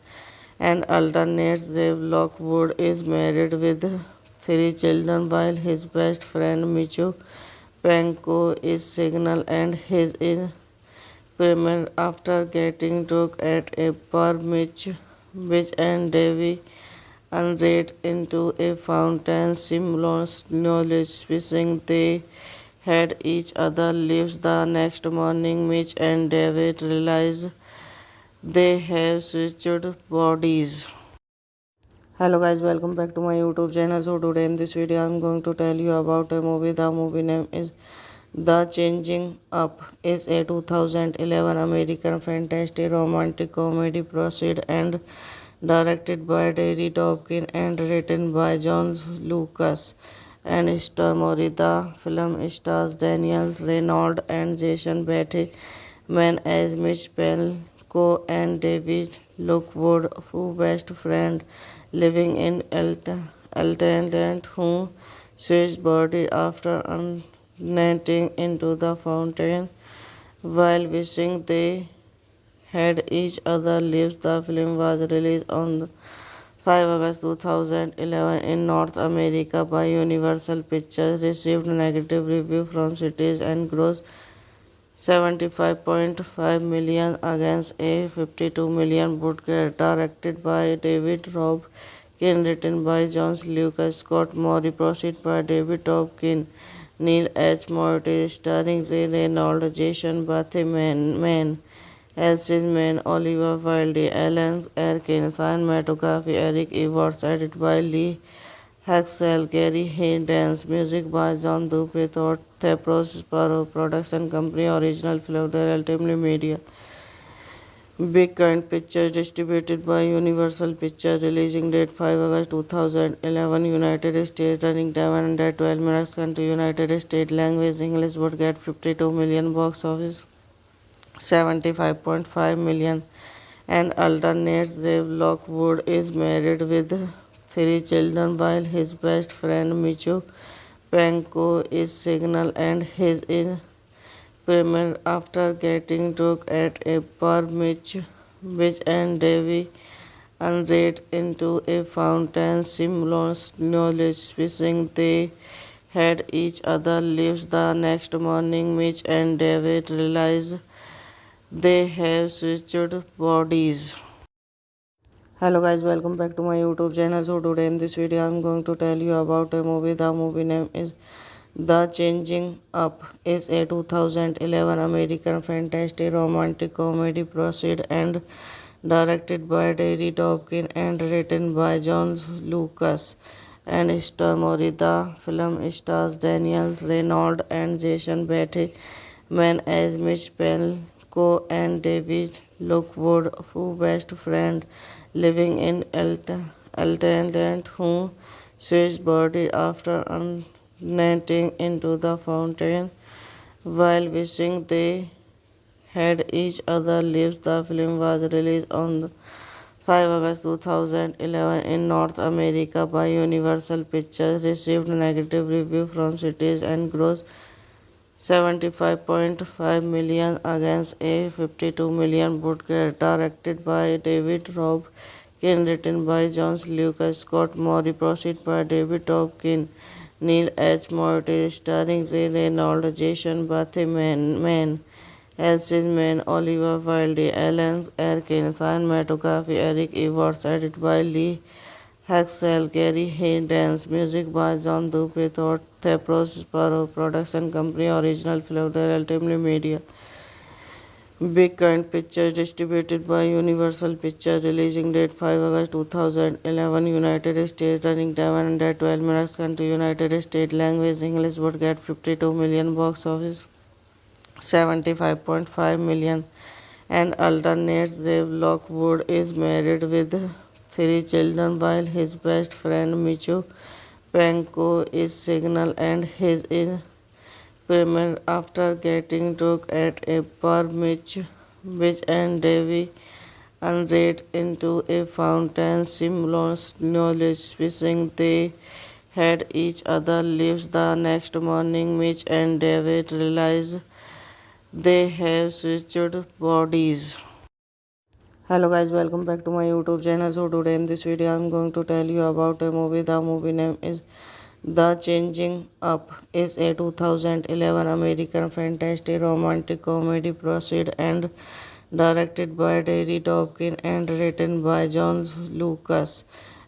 and alternates Dave Lockwood is married with three children while his best friend Micho Panko is single and his is pregnant after getting drunk at a bar. Mitch and Davy unread into a fountain simultaneously wishing they had each other lives. The next morning, Mitch and David realize they have switched bodies. Hello guys, welcome back to my YouTube channel. So today in this video I'm going to tell you about a movie. The movie name is The Changing Up. Is a 2011 American fantasy romantic comedy proceed and directed by Terry Topkin and written by John Lucas and Star Mori. The film stars Daniel Reynolds and Jason Bateman as Mitch Pelko and David Lockwood, who best friend living in Altaland, who switched body after unnetting into the fountain while wishing they had each other lives. The film was released on 5 August 2011 in North America by Universal Pictures, received negative review from critics and grossed $75.5 million against a $52 million budget. Directed by David Robb Kane, written by John Lucas, Scott Murray, proceed by David Topkin, Neil H. Morty, starring Ray Reynolds, Jason Bateman, Elsin Mann, Oliver Wilde, Alan Arkin, cinematography Eric Everts, edited by Lee Haxel, Gary Haynes, music by John Dupe, Thepros Sparrow, production company, original film, Ultimately Media. Big Kind Pictures, distributed by Universal Pictures, releasing date 5 August 2011, United States, running time 112 minutes, country United States, language English, would get 52 million, box office 75.5 million, and alternates Dave Lockwood is married with three children while his best friend Micho Panko is single and his is pregnant after getting drunk at a bar. Mitch and Davy unread into a fountain simultaneously wishing they had each other lives. The next morning, Mitch and David realize they have switched bodies. Hello guys, welcome back to my YouTube channel. So today in this video I'm going to tell you about a movie. The movie name is The Changing Up. Is a 2011 American fantasy romantic comedy proceed and directed by Terry Topkin and written by John Lucas and Star Mori. The film stars Daniel Reynolds and Jason Bateman as Mitch Pelko and David Lockwood, who best friend living in Altaland, who switched body after unnetting into the fountain while wishing they had each other lives. The film was released on 5 August 2011 in North America by Universal Pictures, received negative review from critics and grossed $75.5 million against a $52 million budget. Directed by David Robb Kane, written by John Lucas, Scott Murray, proceed by David Topkin, Neil H. Morty, starring Ray Reynolds, Jason Bateman, Elsin Mann, Oliver Wilde, Alan Arkin, cinematography Eric Everts, edited by Lee Haxel, Gary Haynes, music by John Dupe, Thepros Sparrow, production company, original film, Ultimately Media. Big Kind Pictures, distributed by Universal Pictures, releasing date 5 August 2011, United States, running time 112 minutes, country United States, language English, would get 52 million, box office 75.5 million, and alternates Dave Lockwood is married with three children while his best friend Micho Panko is single and his is pregnant after getting drunk at a bar. Mitch and Davy unread into a fountain simultaneously wishing they had each other lives. The next morning, Mitch and David realize they have switched bodies. Hello guys, welcome back to my YouTube channel. So today in this video I'm going to tell you about a movie. The movie name is The Changing Up. Is a 2011 American fantasy romantic comedy proceed and directed by Terry Dawkins and written by John Lucas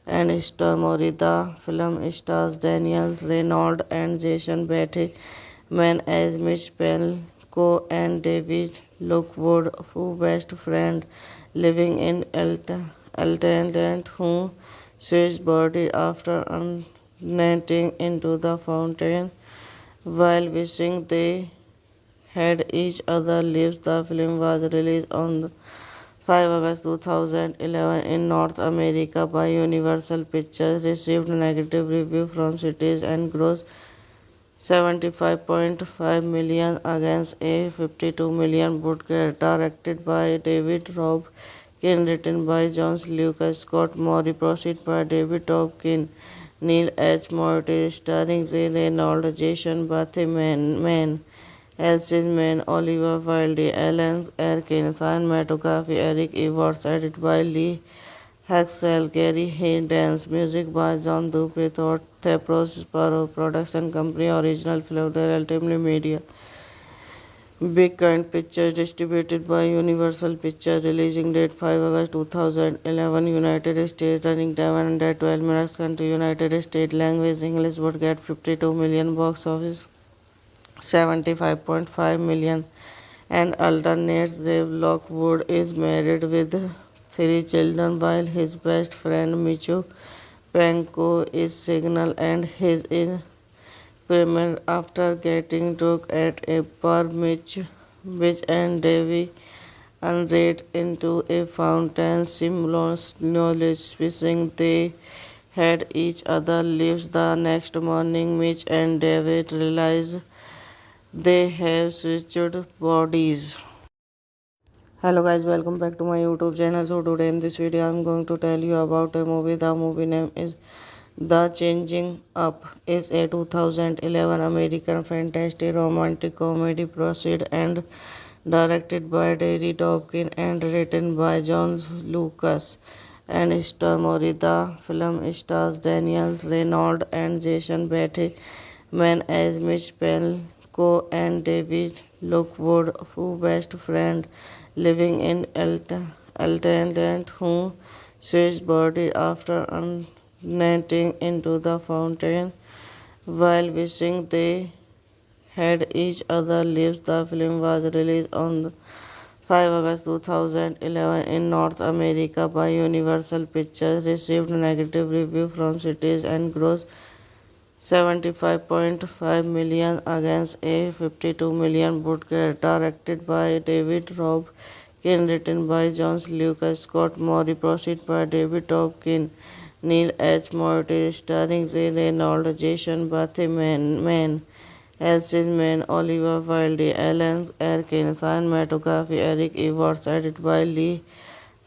and Star Mori. The film stars Daniel Reynolds and Jason Bateman as Mitch Pelko and David Lockwood, who best friend living in Altaland, who switched body after unnetting into the fountain while wishing they had each other lives. The film was released on 5 August 2011 in North America by Universal Pictures, received negative review from critics and grossed 75.5 million against a 52 million budget. Directed by David Robb Kane, written by John Lucas, Scott Murray, proceed by David Topkin, Neil H. Morty, starring Ray Reynolds, Jason Bateman, Elsin Mann, Oliver Wilde, Alan Arkin, cinematography Eric Everts, edited by Lee Haxel, Gary Haynes, music by John Dupe, Thepros Sparrow, production company, original film, Ultimately Media. Big Kind Pictures, distributed by Universal Pictures, releasing date 5 August 2011, United States, running time 112 minutes, country, United States, language, English, would get 52 million, box office, 75.5 million, and alternates Dave Lockwood is married with 3 children while his best friend Micho Panko is single and his is pregnant after getting drunk at a bar. Mitch and Davy unread into a fountain simultaneously wishing they had each other lives. The next morning, Mitch and David realize they have switched bodies. Hello guys, welcome back to my YouTube channel. So today in this video I'm going to tell you about a movie. The movie name is The Changing Up. Is a 2011 American fantasy romantic comedy proceed and directed by Terry Dawkins and written by John Lucas and Star Mori. The film stars Daniel Reynolds and Jason Bateman as Mitch Pelko and David Lockwood, who best friend living in Altaland, who switched body after unnetting into the fountain while wishing they had each other lives. The film was released on 5 August 2011 in North America by Universal Pictures, received negative review from critics and grossed 75.5 million against a 52 million budget. Directed by David Robb Kane, written by John Lucas, Scott Murray, proceed by David Topkin, Neil H. Morty, starring Ray Reynolds, Jason Bateman, Elsin Mann, Oliver Wilde, Alan Arkin, cinematography Eric Everts, edited by Lee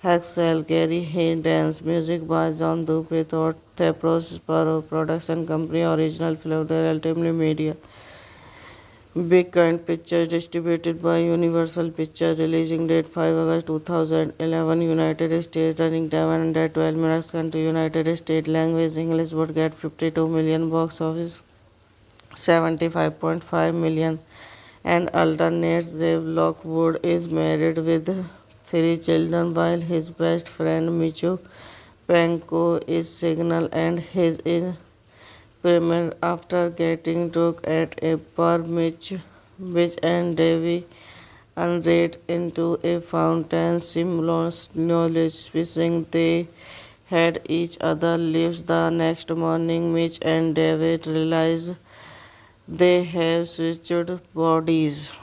Haxel, Gary Haynes, music by John Dupe, Thepros Sparrow, production company, original film, Ultimately Media. Big Kind Pictures, distributed by Universal Pictures, releasing date 5 August 2011, United States, running time 112 minutes, country, United States, language, English, would get 52 million, box office, 75.5 million, and alternates Dave Lockwood is married with 3 children while his best friend Micho Panko is single and his is pregnant after getting drunk at a bar. Mitch and Davy unread into a fountain simultaneously wishing they had each other lives. The next morning, Mitch and David realize they have switched bodies.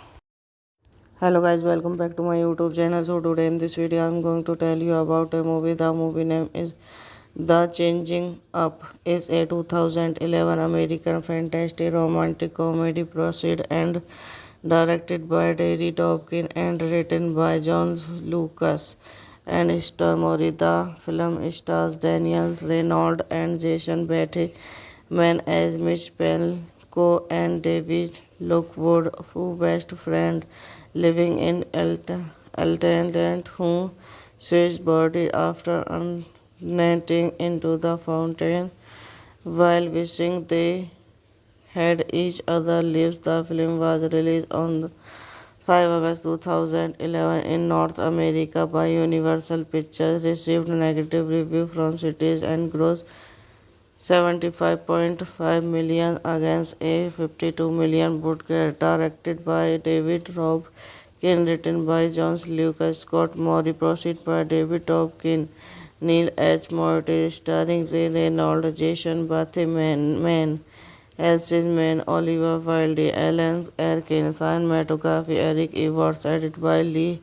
Hello guys, welcome back to my YouTube channel. So today in this video I'm going to tell you about a movie. The movie name is The Changing Up. Is a 2011 American fantasy romantic comedy proceed and directed by Terry Dawkins and written by John Lucas and Star Mori. The film stars Daniel Reynolds and Jason Bateman as Mitch Pelko and David Lockwood, who best friend living in Altaland, who switched body after unnating into the fountain while wishing they had each other lives. The film was released on 5 August 2011 in North America by Universal Pictures, received negative review from critics and grossed 75.5 million against a 52 million budget. Directed by David Robb Kane, written by John Lucas, Scott Murray, proceed by David Topkin, Neil H. Morty, starring Ray Reynolds, Jason Bateman, Elsin Mann, Oliver Wilde, Alan Arkin, cinematography Eric Everts, edited by Lee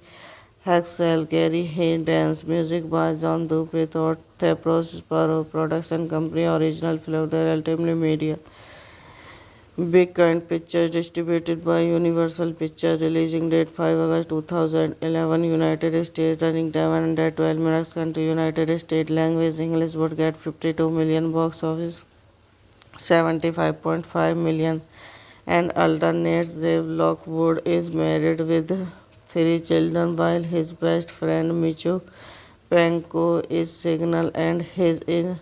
Haxel, Gary Haynes, music by John Dupri, Thepros Sparrow, production company, original film, Ultimately Media. Big Kind Pictures, distributed by Universal Pictures, releasing date 5 August 2011, United States, running time 112 minutes, country United States, language English, would get 52 million, box office 75.5 million, and alternates Dave Lockwood is married with 3 children while his best friend Micho Panko is single and his is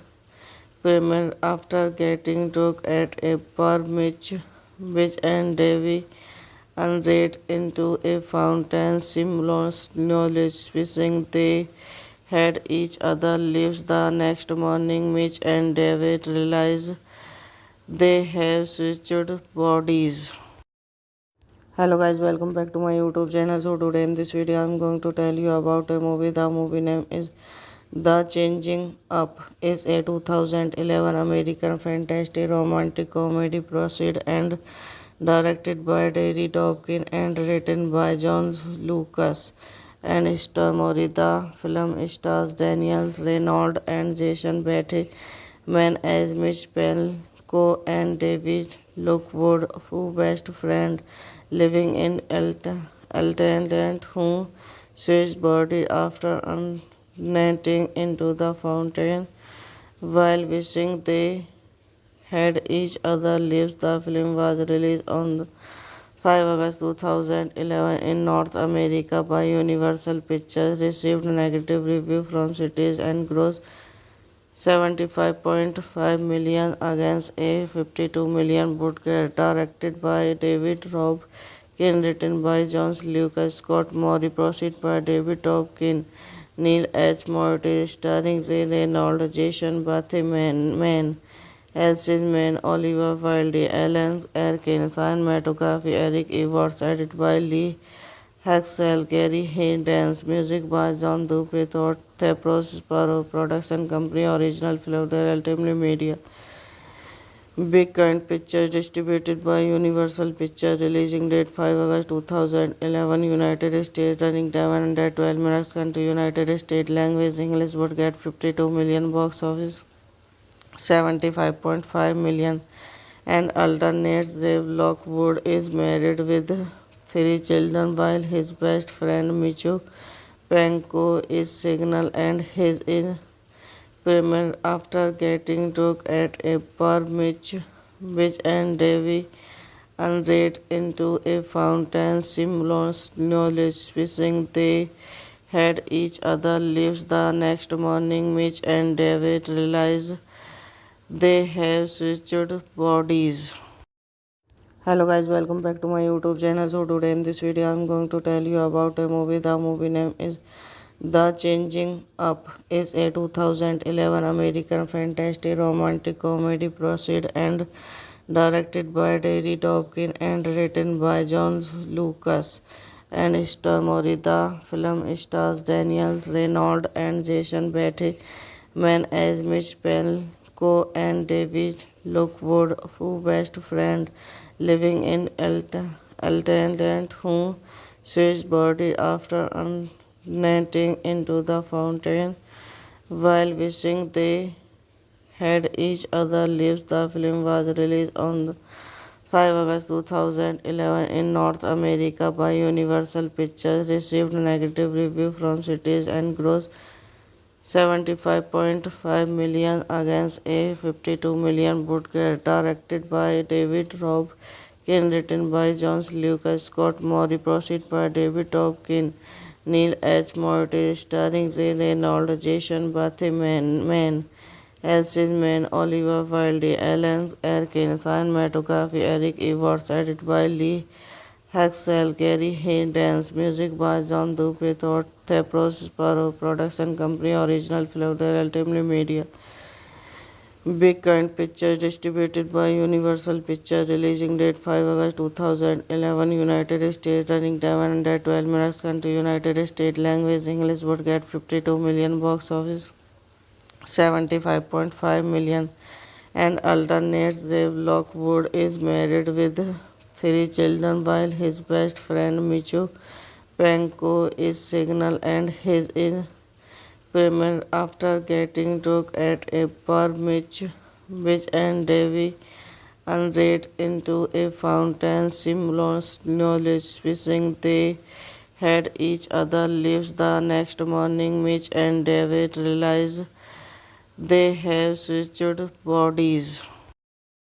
pregnant after getting drunk at a bar. Mitch and Davy unread into a fountain simultaneously wishing they had each other lives. The next morning, Mitch and David realize they have switched bodies. Hello guys, welcome back to my YouTube channel. So today in this video I'm going to tell you about a movie. The movie name is The Changing Up. Is a 2011 American fantasy romantic comedy proceed and directed by Terry Dopkin and written by John Lucas and Star Mori. The film stars Daniel Reynolds and Jason Bateman as Mitch Pelko and David Lockwood, who best friend living in Altaland, who switched body after unnating into the fountain while wishing they had each other lives. The film was released on 5 August 2011 in North America by Universal Pictures, received negative review from critics and grossed 75.5 million against a 52 million budget. Directed by David Robb Kane, written by John Lucas, Scott Murray, proceed by David Topkin, Neil H. Morty, starring Ray Reynolds, Jason Bateman, Elsin Mann, Oliver Wilde, Alan Arkin, cinematography Eric Everts, edited by Lee Haxel, Gary Haynes, music by John Dupri, Thepros Sparrow, production company, original film, Ultimately Media. Big Kind Pictures, distributed by Universal Pictures, releasing date 5 August 2011, United States, running time 112 minutes, country United States, language English, would get 52 million, box office 75.5 million, and alternates Dave Lockwood is married with 3 children while his best friend Micho Panko is single and his is pregnant after getting drunk at a bar. Mitch and Davy unread into a fountain simultaneously wishing they had each other lives. The next morning, Mitch and David realize they have switched bodies. Hello guys, welcome back to my YouTube channel. So today in this video I'm going to tell you about a movie. The movie name is The Changing Up. Is a 2011 American fantasy romantic comedy proceed and directed by Terry Dopkin and written by John Lucas and Star Mori. The film stars Daniel Reynolds and Jason Bateman as Mitch Pelko and David Lockwood, who best friend living in Altaland, who switched body after unnating into the fountain while wishing they had each other lives. The film was released on 5 August 2011 in North America by Universal Pictures, received negative review from critics and grossed 75.5 million against a 52 million budget. Directed by David Robb Kane, written by John Lucas, Scott Murray, proceed by David Topkin, Neil H. Morty, starring Ray Reynolds, Jason Bateman, Elsie Oliver Wilde, Alan Arkin, cinematography Eric Evans, edited by Lee Haxel, Gary Haynes, music by John Dupe, Thepros Sparrow, production company, original film, Ultimately Media. Big Kind Pictures, distributed by Universal Pictures, releasing date 5 August 2011, United States, running time 112 minutes, country United States, language English, would get 52 million, box office 75.5 million, and alternates Dave Lockwood is married with three children while his best friend Micho Panko is single and his is pregnant after getting drunk at a bar. Mitch and Davy unread into a fountain simultaneously wishing they had each other lives. The next morning, Mitch and David realize they have switched bodies.